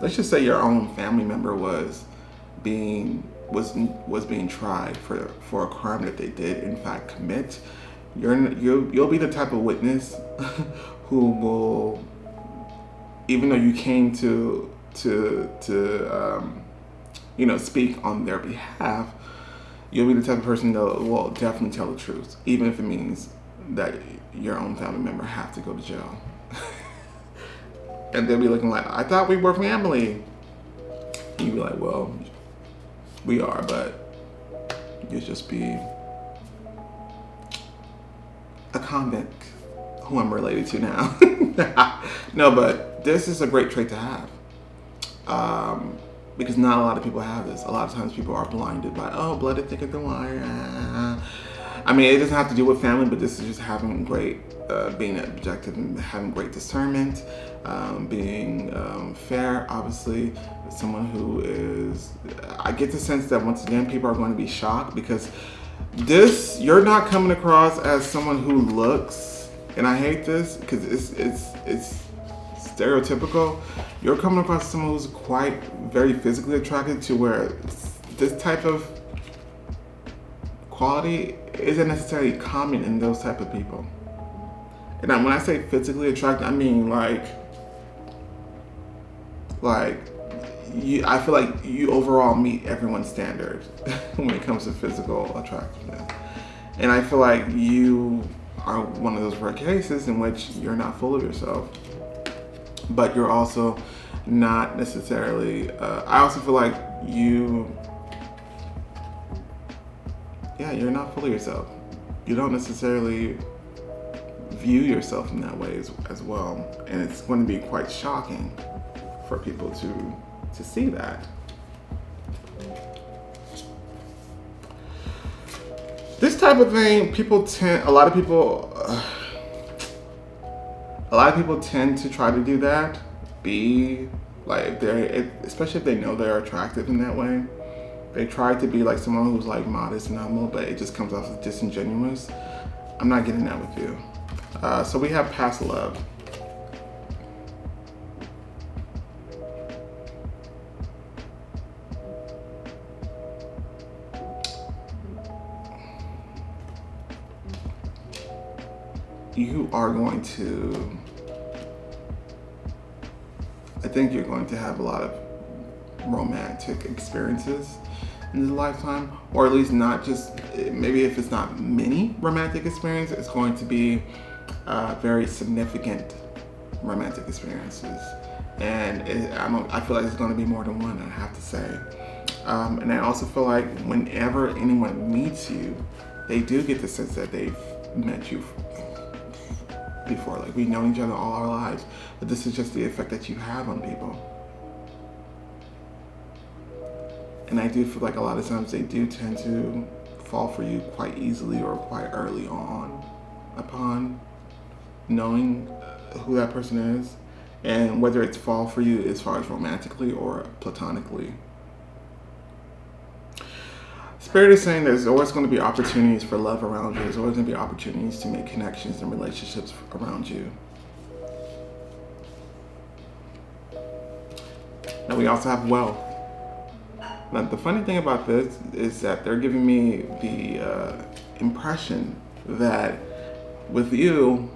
Speaker 1: let's just say your own family member was being tried for a crime that they did in fact commit, you'll be the type of witness who will, even though you came to speak on their behalf, you'll be the type of person that will definitely tell the truth, even if it means that your own family member have to go to jail. And they'll be looking like, I thought we were family. And you'll be like, well, we are, but you'll just be a convict who I'm related to now. No, but this is a great trait to have. Because not a lot of people have this. A lot of times people are blinded by, oh, blooded thicker than wire. I mean, it doesn't have to do with family, but this is just having great, being objective and having great discernment, being fair, obviously. Someone who is, I get the sense that once again, people are going to be shocked because you're not coming across as someone who looks, and I hate this because it's stereotypical. You're coming across as someone who's quite very physically attracted, to where this type of quality isn't necessarily common in those type of people. And when I say physically attracted, I mean like I feel like you overall meet everyone's standard when it comes to physical attractiveness. And I feel like you are one of those rare cases in which you're not full of yourself, but you're also not necessarily, I also feel like you're not full of yourself. You don't necessarily view yourself in that way as well. And it's going to be quite shocking for people to see that. This type of thing, a lot of people tend to try to do that. Be Like especially if they know they're attractive in that way, they try to be like someone who's like modest and humble, but it just comes off as disingenuous. I'm not getting that with you. So we have past love. You are going to, I think you're going to have a lot of romantic experiences in this lifetime, or at least not just, maybe if it's not many romantic experiences, it's going to be very significant romantic experiences. And I feel like it's going to be more than one, I have to say. And I also feel like whenever anyone meets you, they do get the sense that they've met you before. Like, we've known each other all our lives, but this is just the effect that you have on people. And I do feel like a lot of times they do tend to fall for you quite easily or quite early on upon knowing who that person is, and whether it's fall for you as far as romantically or platonically. Spirit is saying there's always going to be opportunities for love around you. There's always going to be opportunities to make connections and relationships around you. Now we also have wealth. Now the funny thing about this is that they're giving me the impression that with you,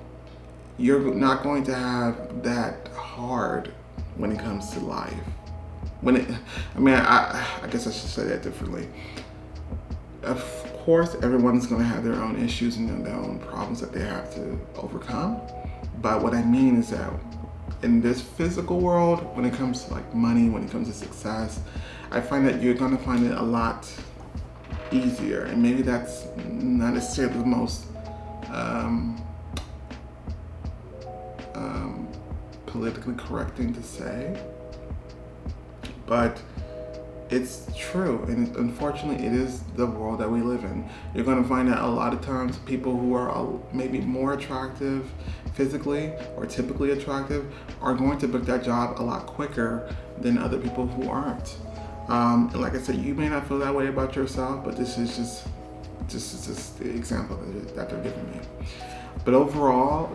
Speaker 1: you're not going to have that hard when it comes to life. I guess I should say that differently. Of course, everyone's going to have their own issues and their own problems that they have to overcome. But what I mean is that in this physical world, when it comes to like money, when it comes to success, I find that you're going to find it a lot easier. And maybe that's not necessarily the most politically correct thing to say, but it's true, and unfortunately it is the world that we live in. You're going to find that a lot of times people who are maybe more attractive physically or typically attractive are going to book that job a lot quicker than other people who aren't. And like I said, you may not feel that way about yourself, but this is just the example that they're giving me. But overall,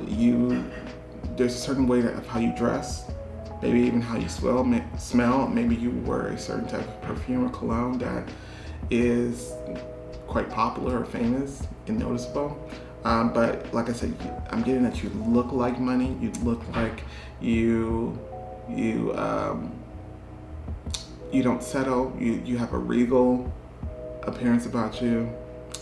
Speaker 1: there's a certain way of how you dress, maybe even how you smell. Maybe you wear a certain type of perfume or cologne that is quite popular or famous and noticeable. But like I said, I'm getting that you look like money. You look like you don't settle. You have a regal appearance about you.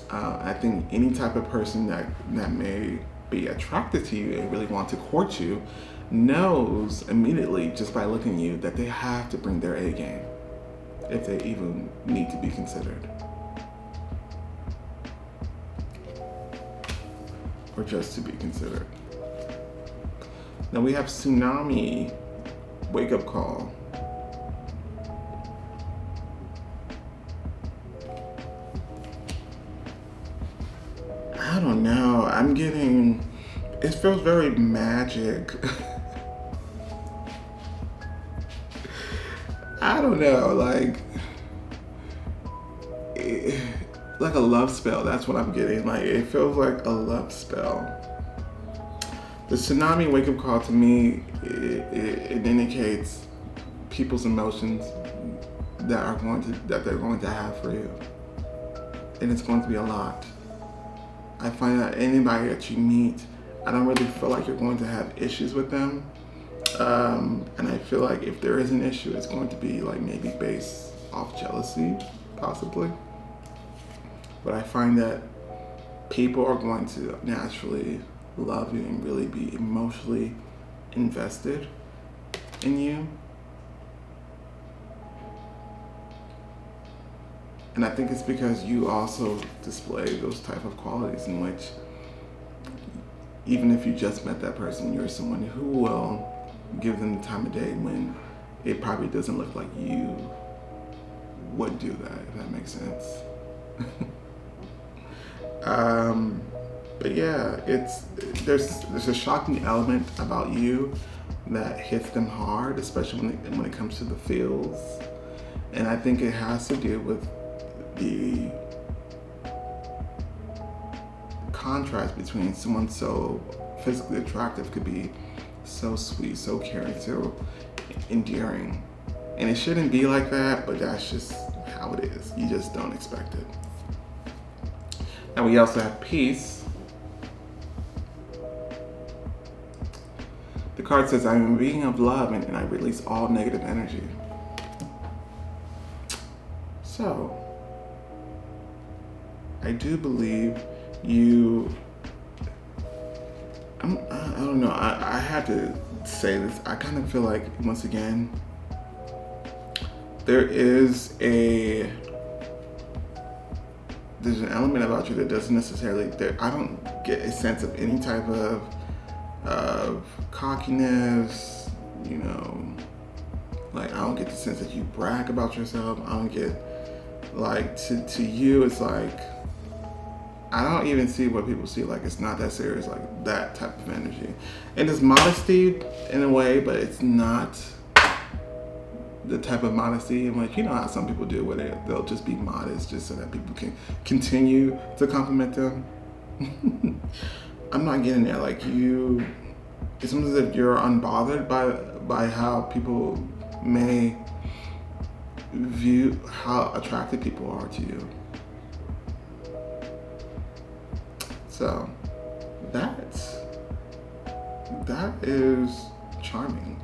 Speaker 1: I think any type of person that may be attracted to you and really want to court you knows immediately just by looking at you that they have to bring their A game if they even need to be considered, or just to be considered. Now we have tsunami wake-up call. I don't know. It feels very magic. I don't know, like a love spell. That's what I'm getting. Like, it feels like a love spell. The tsunami wake-up call to me, it indicates people's emotions that they're going to have for you, and it's going to be a lot. I find that anybody that you meet, I don't really feel like you're going to have issues with them. And I feel like if there is an issue, it's going to be like maybe based off jealousy, possibly. But I find that people are going to naturally love you and really be emotionally invested in you. And I think it's because you also display those type of qualities in which, even if you just met that person, you're someone who will give them the time of day when it probably doesn't look like you would do that, if that makes sense. But yeah, there's a shocking element about you that hits them hard, especially when it comes to the feels. And I think it has to do with the contrast between someone so physically attractive could be so sweet, so caring, so endearing. And it shouldn't be like that, but that's just how it is. You just don't expect it. And we also have peace. The card says, I'm a being of love and I release all negative energy. So, I do believe you, I don't know, I have to say this. I kind of feel like, once again, there's an element about you that doesn't necessarily, I don't get a sense of any type of cockiness, you know, like I don't get the sense that you brag about yourself. I don't get, like, to you, it's like, I don't even see what people see, like it's not that serious, like that type of energy. And it's modesty in a way, but it's not the type of modesty, and like, you know how some people do where they'll just be modest just so that people can continue to compliment them. I'm not getting there. Like, you, it's almost as if you're unbothered by how people may view how attractive people are to you. So that is charming.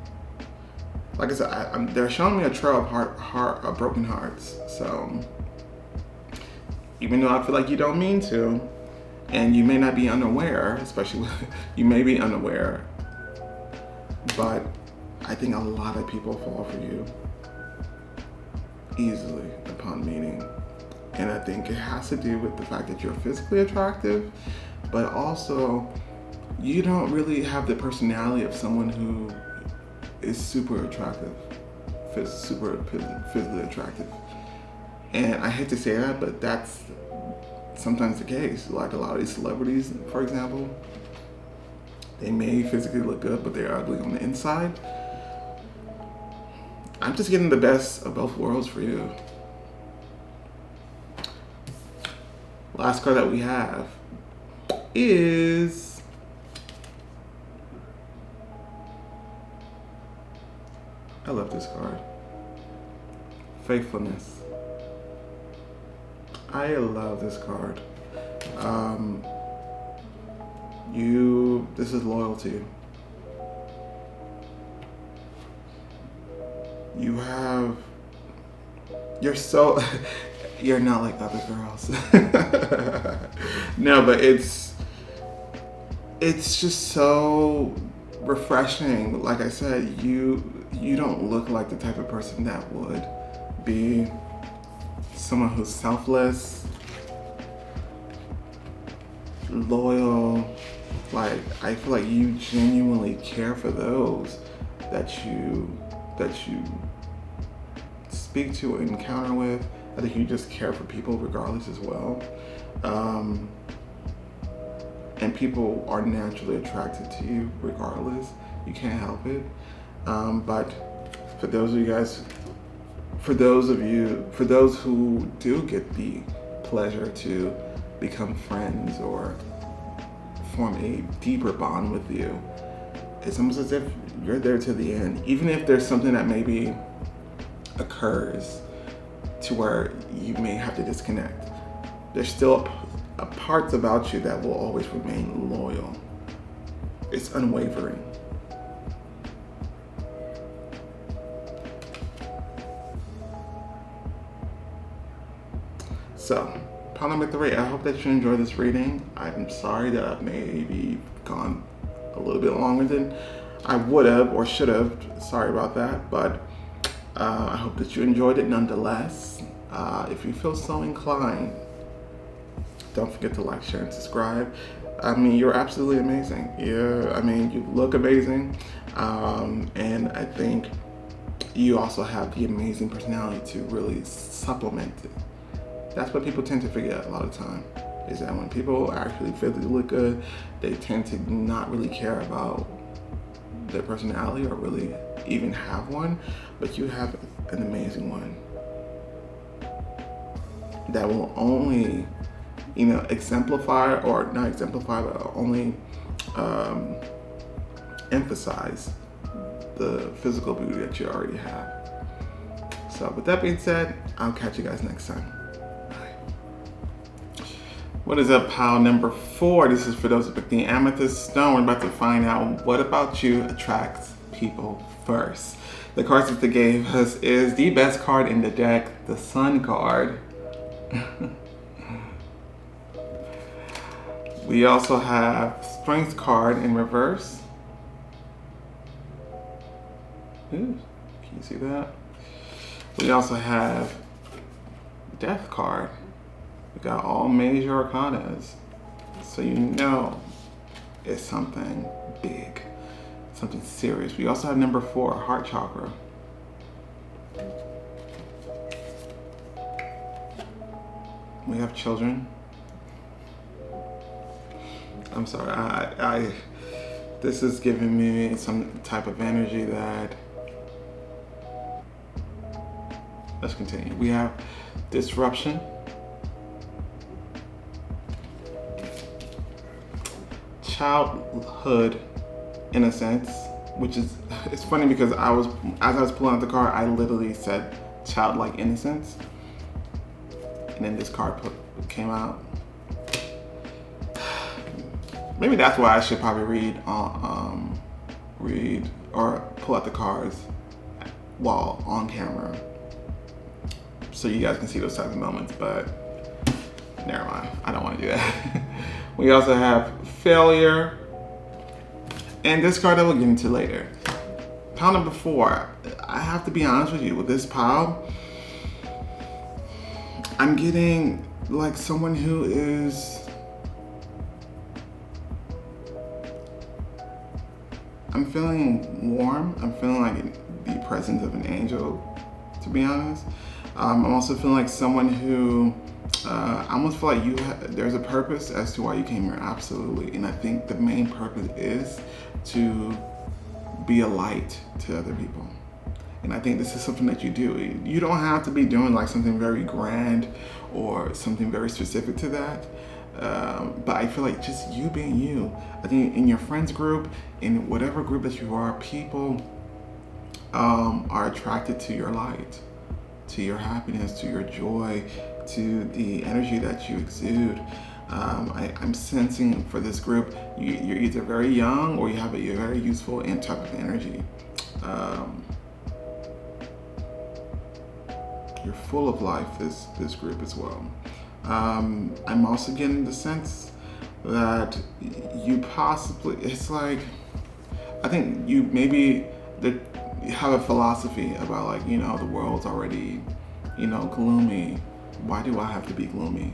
Speaker 1: Like I said, they're showing me a trail of broken hearts. So even though I feel like you don't mean to, and you may not be unaware, especially you may be unaware, but I think a lot of people fall for you easily upon meeting. And I think it has to do with the fact that you're physically attractive, but also you don't really have the personality of someone who is super attractive, super physically attractive. And I hate to say that, but that's sometimes the case. Like a lot of these celebrities, for example, they may physically look good, but they're ugly on the inside. I'm just getting the best of both worlds for you. Last card that we have is I love this card. Faithfulness. I love this card. This is loyalty. You're not like other girls. No, but it's just so refreshing. Like I said, you don't look like the type of person that would be someone who's selfless, loyal. Like, I feel like you genuinely care for those that you speak to and encounter with. I think you just care for people regardless as well. And people are naturally attracted to you regardless. You can't help it. But for those who do get the pleasure to become friends or form a deeper bond with you, it's almost as if you're there to the end. Even if there's something that maybe occurs to where you may have to disconnect, there's still a parts about you that will always remain loyal. It's unwavering. So, pile number 3, I hope that you enjoyed this reading. I'm sorry that I've maybe gone a little bit longer than I would have or should have. Sorry about that, but I hope that you enjoyed it nonetheless. If you feel so inclined, don't forget to like, share, and subscribe. I mean, you're absolutely amazing. You look amazing. And I think you also have the amazing personality to really supplement it. That's what people tend to forget a lot of time, is that when people actually physically look good, they tend to not really care about their personality or really even have one, but you have an amazing one that will only, exemplify, or not exemplify, but only emphasize the physical beauty that you already have. So with that being said, I'll catch you guys next time. Bye. What is up, pile number 4? This is for those who picked the amethyst stone. We're about to find out what about you attracts people first. The cards that they gave us is the best card in the deck, the Sun card. We also have Strength card in reverse. Ooh, can you see that? We also have Death card. We got all major arcanas. So you know it's something big, something serious. We also have number 4, Heart chakra. We have children. I'm sorry, I this is giving me some type of energy that, let's continue. We have disruption. Childhood innocence, which is, it's funny because as I was pulling out the card, I literally said childlike innocence. And then this card came out. Maybe that's why I should probably read or pull out the cards while on camera, so you guys can see those types of moments. But never mind, I don't want to do that. We also have failure, and this card I will get into later. Pile number 4. I have to be honest with you, with this pile, I'm getting like someone who is, I'm feeling warm. I'm feeling like the presence of an angel, to be honest. I'm also feeling like someone who, I almost feel like there's a purpose as to why you came here, absolutely. And I think the main purpose is to be a light to other people. And I think this is something that you do. You don't have to be doing like something very grand or something very specific to that. But I feel like just you being you. I think in your friends group, in whatever group that you are, people are attracted to your light, to your happiness, to your joy, to the energy that you exude. I'm sensing for this group, you're either very young or you have a very useful and type of energy. You're full of life, this group as well. I'm also getting the sense that you possibly, it's like, I think you maybe have a philosophy about like, the world's already, gloomy. Why do I have to be gloomy?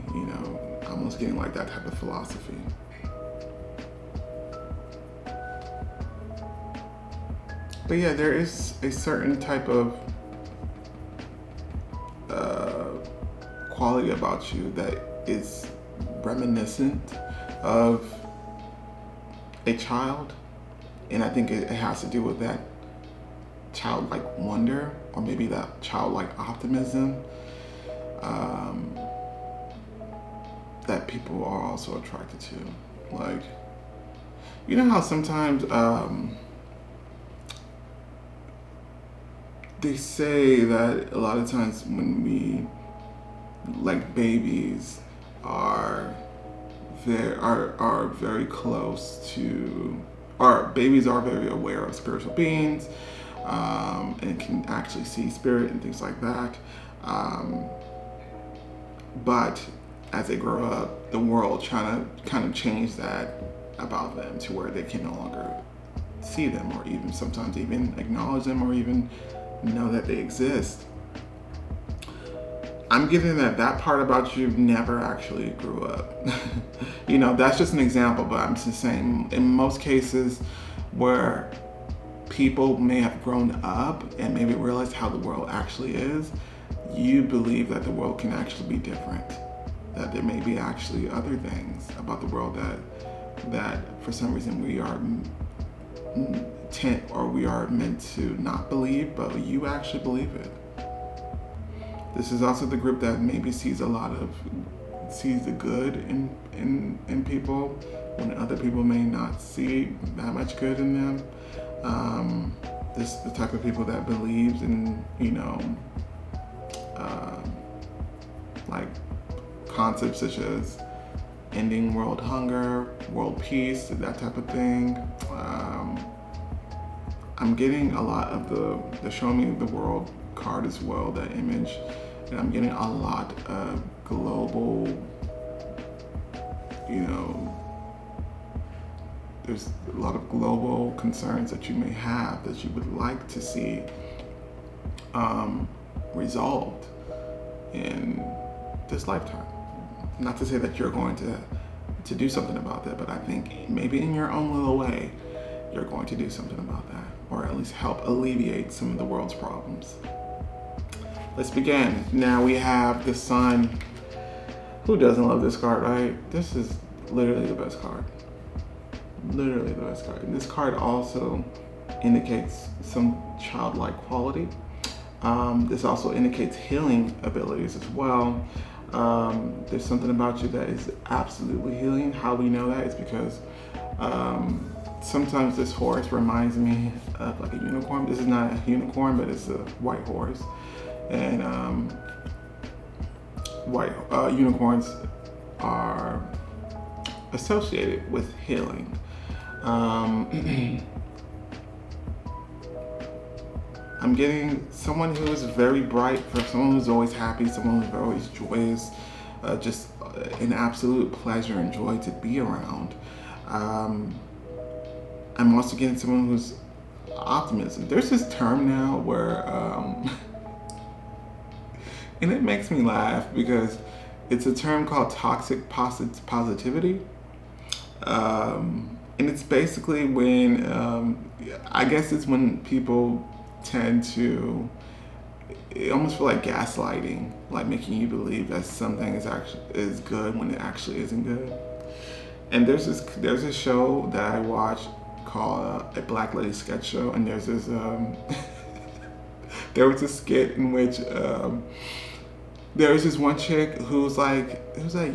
Speaker 1: Almost getting like that type of philosophy. But yeah, there is a certain type of quality about you that is reminiscent of a child, and I think it has to do with that childlike wonder, or maybe that childlike optimism that people are also attracted to. Like, you know how sometimes they say that a lot of times when we, like, babies are very close to, or babies are very aware of spiritual beings, and can actually see spirit and things like that. But as they grow up, the world trying to kind of change that about them to where they can no longer see them, or even sometimes even acknowledge them, or even know that they exist. I'm getting that part about you never actually grew up. That's just an example, but I'm just saying, in most cases where people may have grown up and maybe realized how the world actually is, you believe that the world can actually be different, that there may be actually other things about the world that for some reason we are we are meant to not believe, but you actually believe it. This is also the group that maybe sees the good in people when other people may not see that much good in them. This is the type of people that believes in, like concepts such as ending world hunger, world peace, that type of thing. I'm getting a lot of the Show Me the World card as well, that image. And I'm getting a lot of global, there's a lot of global concerns that you may have that you would like to see resolved in this lifetime. Not to say that you're going to do something about that, but I think maybe in your own little way, you're going to do something about that, or at least help alleviate some of the world's problems. Let's begin. Now we have the Sun. Who doesn't love this card, right? This is literally the best card. Literally the best card. And this card also indicates some childlike quality. This also indicates healing abilities as well. There's something about you that is absolutely healing. How we know that is because sometimes this horse reminds me of like a unicorn. This is not a unicorn, but it's a white horse. And white unicorns are associated with healing. I'm getting someone who is very bright, for someone who's always happy, someone who's always joyous, just an absolute pleasure and joy to be around. I'm also getting someone who's optimism. There's this term now where, and it makes me laugh because it's a term called toxic positivity. And it's basically when, I guess it's when people tend to almost feel like gaslighting, like making you believe that something is good when it actually isn't good. And there's a show that I watch called A Black Lady Sketch Show, and there's this there was a skit in which there was this one chick who's like,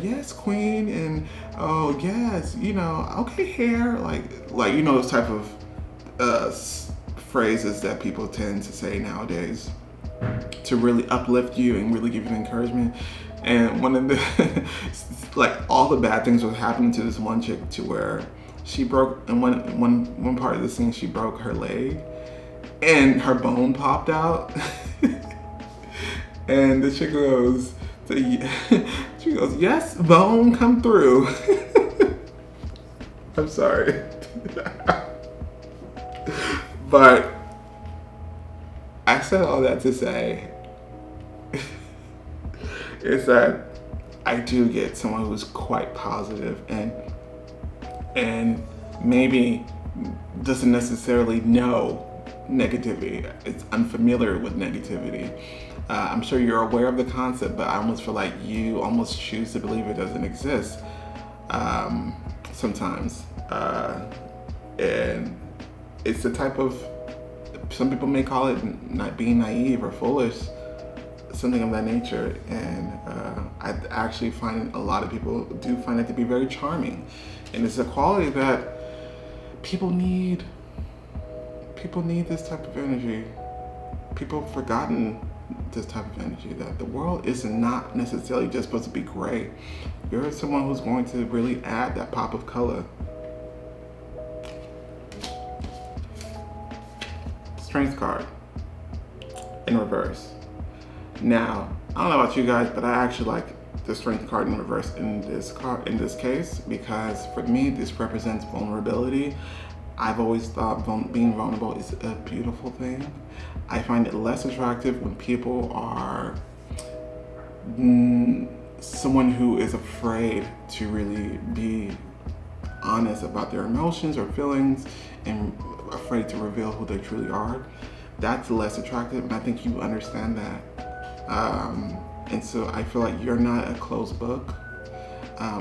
Speaker 1: yes, queen, and oh yes, okay, hair, like those type of phrases that people tend to say nowadays to really uplift you and really give you encouragement. And one of the like all the bad things was happening to this one chick, to where she broke, and one part of the scene, she broke her leg and her bone popped out. And the chick goes, yes, bone, come through. I'm sorry. But I said all that to say is that I do get someone who's quite positive and maybe doesn't necessarily know negativity. It's unfamiliar with negativity. I'm sure you're aware of the concept, but I almost feel like you almost choose to believe it doesn't exist sometimes. And it's the type of, some people may call it not being naive or foolish, something of that nature. And I actually find a lot of people do find it to be very charming. And it's a quality that people need. People need this type of energy. People have forgotten this type of energy, that the world is not necessarily just supposed to be gray. You're someone who's going to really add that pop of color. Strength card in reverse. Now, I don't know about you guys, but I actually like the strength card in reverse in this case, because for me this represents vulnerability. I've always thought being vulnerable is a beautiful thing. I find it less attractive when people are someone who is afraid to really be honest about their emotions or feelings and afraid to reveal who they truly are. That's less attractive, and I think you understand that. And so I feel like you're not a closed book.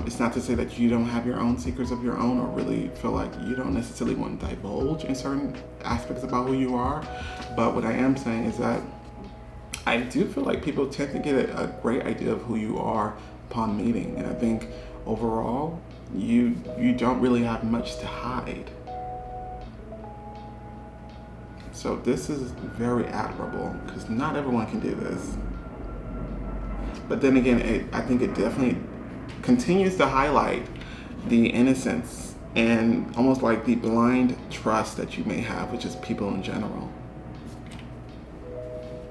Speaker 1: It's not to say that you don't have your own secrets of your own or really feel like you don't necessarily want to divulge in certain aspects about who you are. But what I am saying is that I do feel like people tend to get a great idea of who you are upon meeting. And I think overall, you don't really have much to hide. So this is very admirable because not everyone can do this. But then again, I think it definitely continues to highlight the innocence and almost like the blind trust that you may have with just people in general.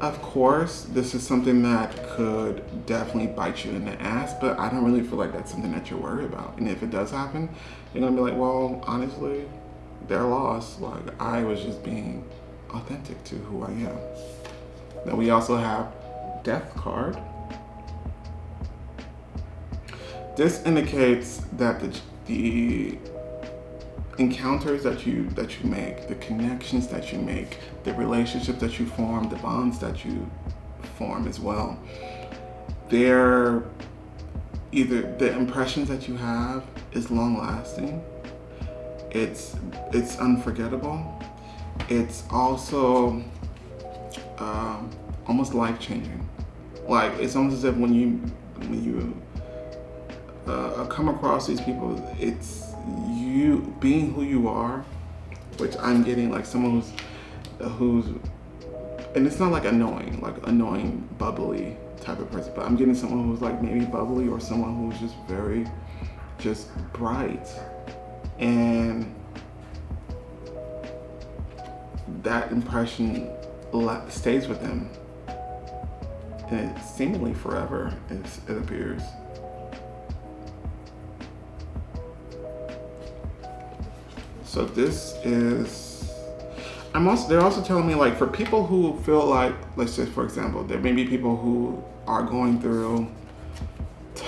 Speaker 1: Of course, this is something that could definitely bite you in the ass, but I don't really feel like that's something that you're worried about. And if it does happen, you're gonna be like, well, honestly, they're lost. Like, I was just being authentic to who I am. Now we also have Death card. This indicates that the encounters that you make, the connections that you make, the relationships that you form, the bonds that you form as well, they're either the impressions that you have is long lasting, it's unforgettable, it's also almost life changing. Like, it's almost as if when you come across these people, it's you being who you are, which I'm getting like someone who's, and it's not like annoying, bubbly type of person, but I'm getting someone who's like maybe bubbly or someone who's just very, just bright, and that impression stays with them, and it's seemingly forever, it appears. So this is, they're also telling me, like, for people who feel like, let's say for example, there may be people who are going through the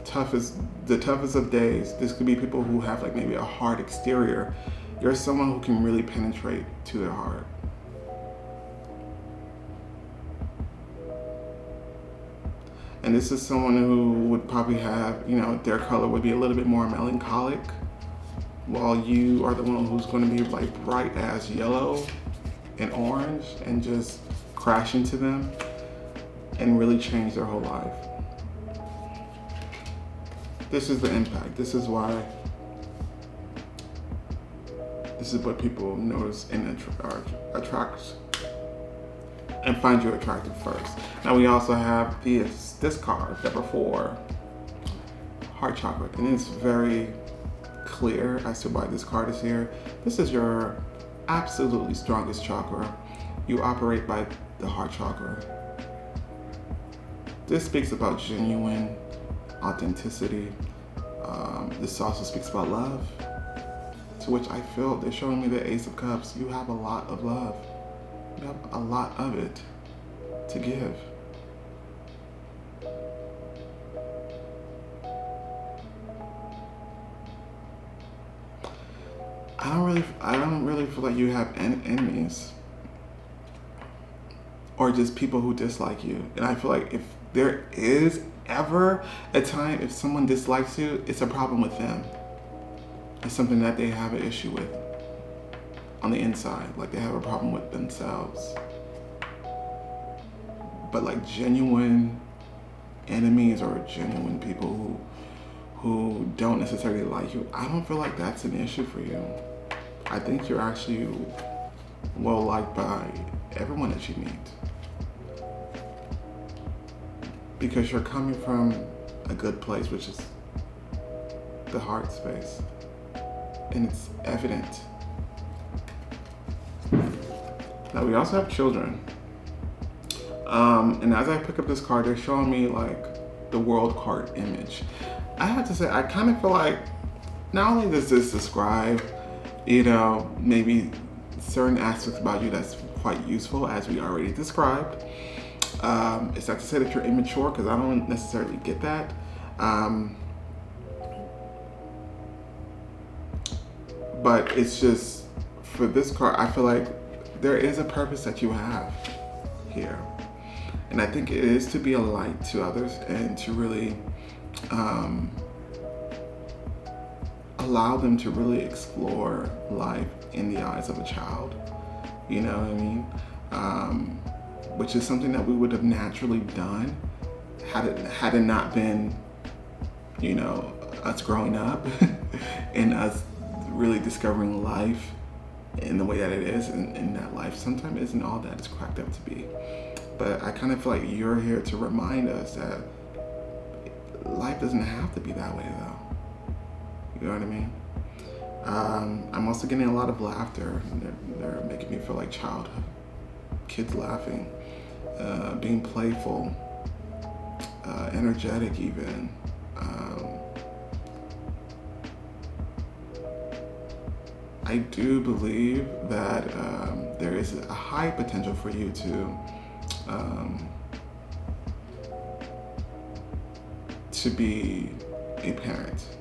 Speaker 1: toughest of days. This could be people who have like maybe a hard exterior. You're someone who can really penetrate to their heart. And this is someone who would probably have, their color would be a little bit more melancholic, while you are the one who's going to be like bright as yellow and orange and just crash into them and really change their whole life. This is the impact. This is why, this is what people notice and attract and find you attractive first. Now we also have this card, number 4, heart chakra, and it's very clear as to why this card is here. This is your absolutely strongest chakra. You operate by the heart chakra. This speaks about genuine authenticity. This also speaks about love, to which I feel they're showing me the Ace of Cups. You have a lot of love. You have a lot of it to give. I don't really feel like you have enemies or just people who dislike you. And I feel like if there is ever a time if someone dislikes you, it's a problem with them. It's something that they have an issue with on the inside, like they have a problem with themselves. But like genuine enemies or genuine people who don't necessarily like you, I don't feel like that's an issue for you. I think you're actually well liked by everyone that you meet, because you're coming from a good place, which is the heart space, and it's evident. Now we also have children, and as I pick up this card, they're showing me like the world card image. I have to say, I kind of feel like not only does this describe, maybe certain aspects about you that's quite useful, as we already described. It's not to say that you're immature, because I don't necessarily get that. But it's just, for this card, I feel like there is a purpose that you have here. And I think it is to be a light to others and to really allow them to really explore life in the eyes of a child. You know what I mean? Which is something that we would have naturally done had it not been, us growing up and us really discovering life in the way that it is, and that life sometimes isn't all that it's cracked up to be. But I kind of feel like you're here to remind us that life doesn't have to be that way, though. You know what I mean? I'm also getting a lot of laughter. They're making me feel like childhood. Kids laughing, being playful, energetic even. I do believe that there is a high potential for you to be a parent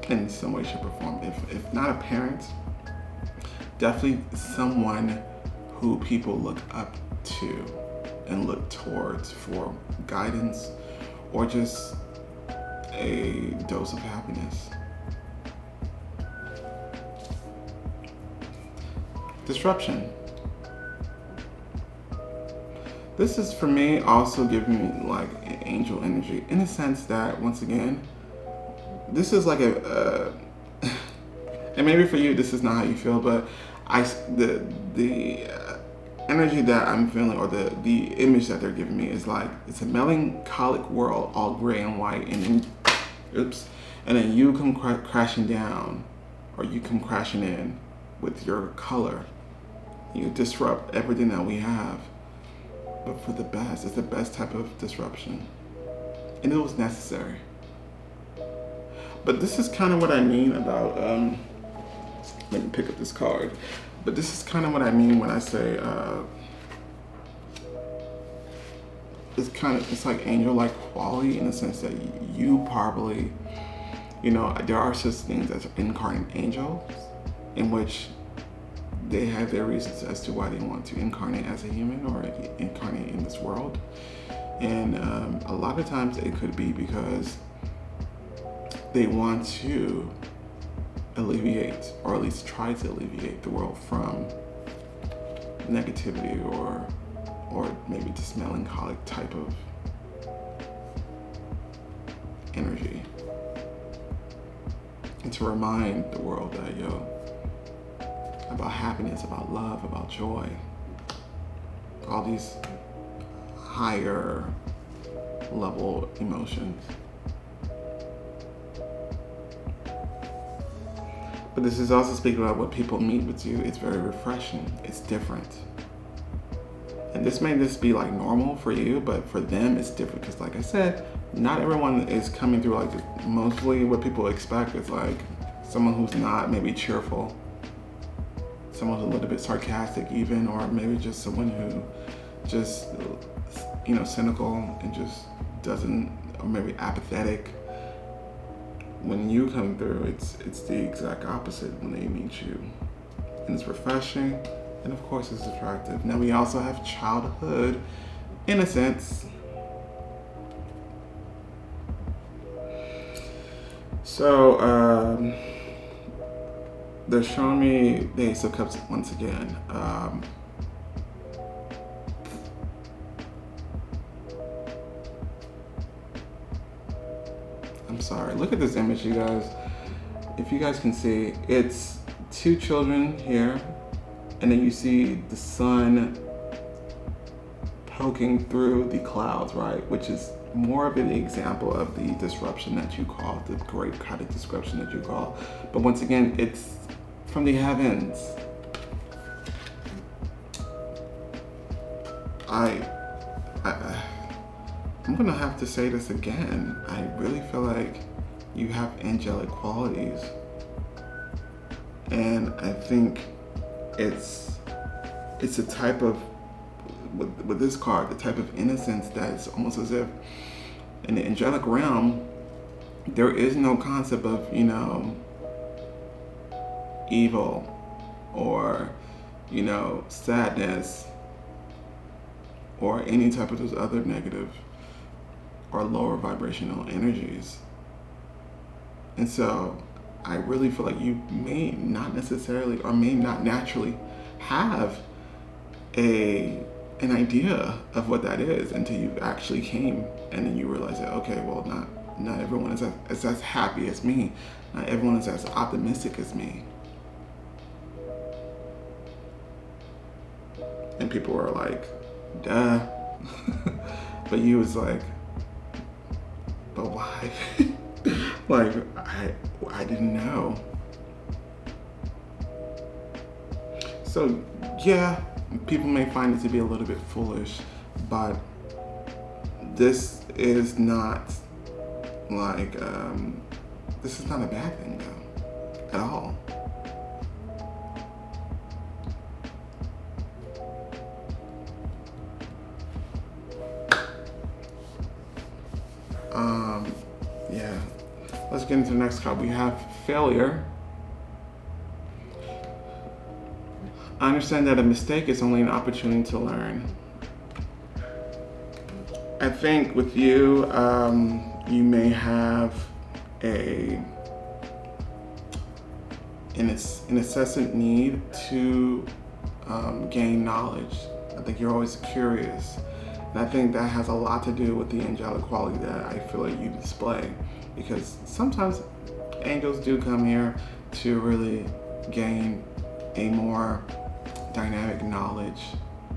Speaker 1: in some way, shape, or form. If not a parent, definitely someone who people look up to and look towards for guidance or just a dose of happiness. Disruption. This is for me also giving me like angel energy in the sense that, once again, this is like and maybe for you this is not how you feel, but the energy that I'm feeling, or the image that they're giving me, is like it's a melancholic world, all gray and white, and then you come crashing down, or you come crashing in with your color. You disrupt everything that we have, but for the best. It's the best type of disruption, and it was necessary. But this is kind of what I mean about, let me pick up this card. But this is kind of what I mean when I say, it's like angel-like quality, in the sense that you probably, there are such things as incarnate angels, in which they have their reasons as to why they want to incarnate as a human or incarnate in this world. And a lot of times it could be because they want to alleviate, or at least try to alleviate, the world from negativity or maybe just melancholic type of energy. And to remind the world that, about happiness, about love, about joy, all these higher level emotions. But this is also speaking about what people meet with you. It's very refreshing. It's different. And this may just be like normal for you, but for them it's different, because like I said, not everyone is coming through like mostly what people expect is like someone who's not maybe cheerful, someone who's a little bit sarcastic even, or maybe just someone who just, cynical and just doesn't, or maybe apathetic. When you come through, it's the exact opposite when they meet you. And it's refreshing, and of course it's attractive. Now we also have childhood innocence. So, they're showing me the Ace of Cups once again. I'm sorry, look at this image, you guys. If you guys can see, it's two children here, and then you see the sun poking through the clouds, right? Which is more of an example of the disruption that you call, the great kind of disruption that you call. But once again, it's from the heavens. I'm gonna have to say this again. I really feel like you have angelic qualities, and I think it's a type of, with this card, the type of innocence that's almost as if in the angelic realm there is no concept of evil or sadness or any type of those other negative or lower vibrational energies. And so I really feel like you may not necessarily or may not naturally have an idea of what that is until you actually came, and then you realize that, okay, well, not everyone is as happy as me. Not everyone is as optimistic as me. And people were like, duh. But you was like, but why? Like, I didn't know. So yeah, people may find it to be a little bit foolish, but this is not like, this is not a bad thing though, at all. Yeah. Let's get into the next card. We have failure. I understand that a mistake is only an opportunity to learn. I think with you, you may have an incessant need to gain knowledge. I think you're always curious. And I think that has a lot to do with the angelic quality that I feel like you display. Because sometimes angels do come here to really gain a more dynamic knowledge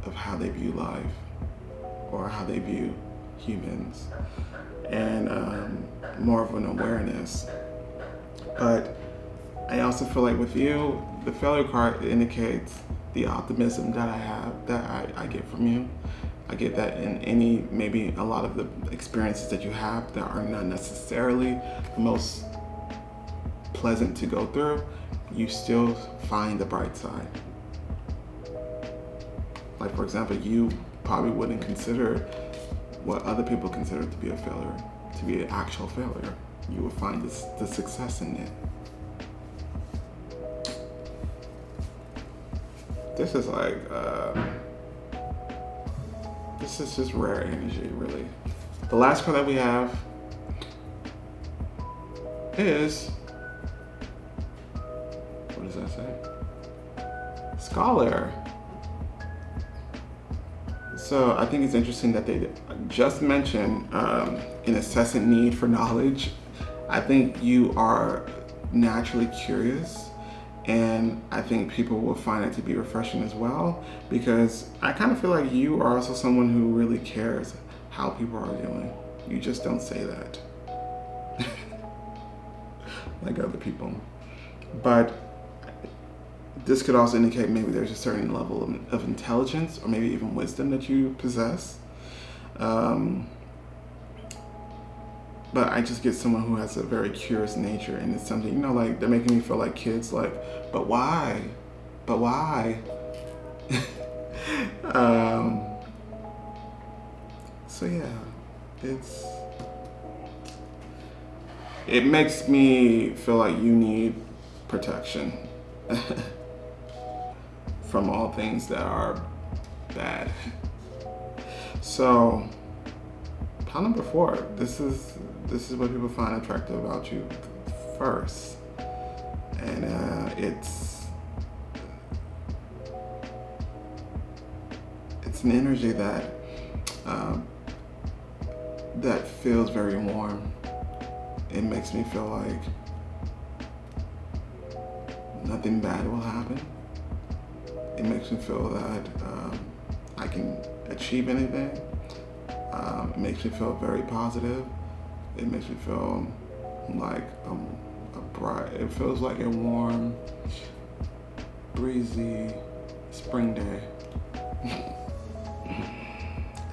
Speaker 1: of how they view life or how they view humans, and more of an awareness. But I also feel like with you, the failure card indicates the optimism that I have, that I get from you. I get that in maybe a lot of the experiences that you have that are not necessarily the most pleasant to go through, you still find the bright side. Like, for example, you probably wouldn't consider what other people consider to be a failure to be an actual failure. You would find the success in it. This is like, this is just rare energy, really. The last card that we have is, what does that say? Scholar. So I think it's interesting that they just mentioned an incessant need for knowledge. I think you are naturally curious, and I think people will find it to be refreshing as well, because I kind of feel like you are also someone who really cares how people are doing. You just don't say that like other people. But this could also indicate maybe there's a certain level of intelligence or maybe even wisdom that you possess. But I just get someone who has a very curious nature, and it's something, like, they're making me feel like kids, like, but why? But why? So yeah, it makes me feel like you need protection from all things that are bad. So, pile number 4. This is what people find attractive about you first, and it's an energy that that feels very warm. It makes me feel like nothing bad will happen. It makes me feel that I can achieve anything. It makes me feel very positive. It makes me feel like it feels like a warm, breezy spring day.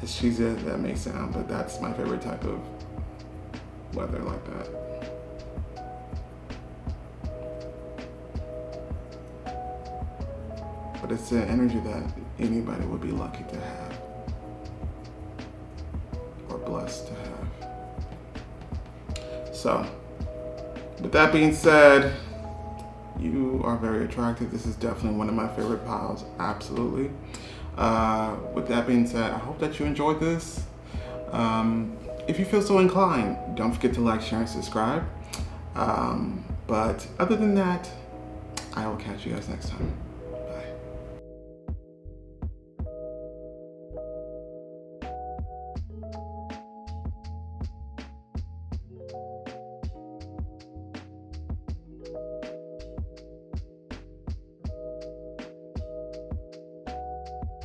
Speaker 1: As cheesy as that may sound, but that's my favorite type of weather like that. But it's an energy that anybody would be lucky to have, or blessed to have. So, with that being said, you are very attractive. This is definitely one of my favorite piles, absolutely. With that being said, I hope that you enjoyed this. If you feel so inclined, don't forget to like, share, and subscribe. But other than that, I will catch you guys next time.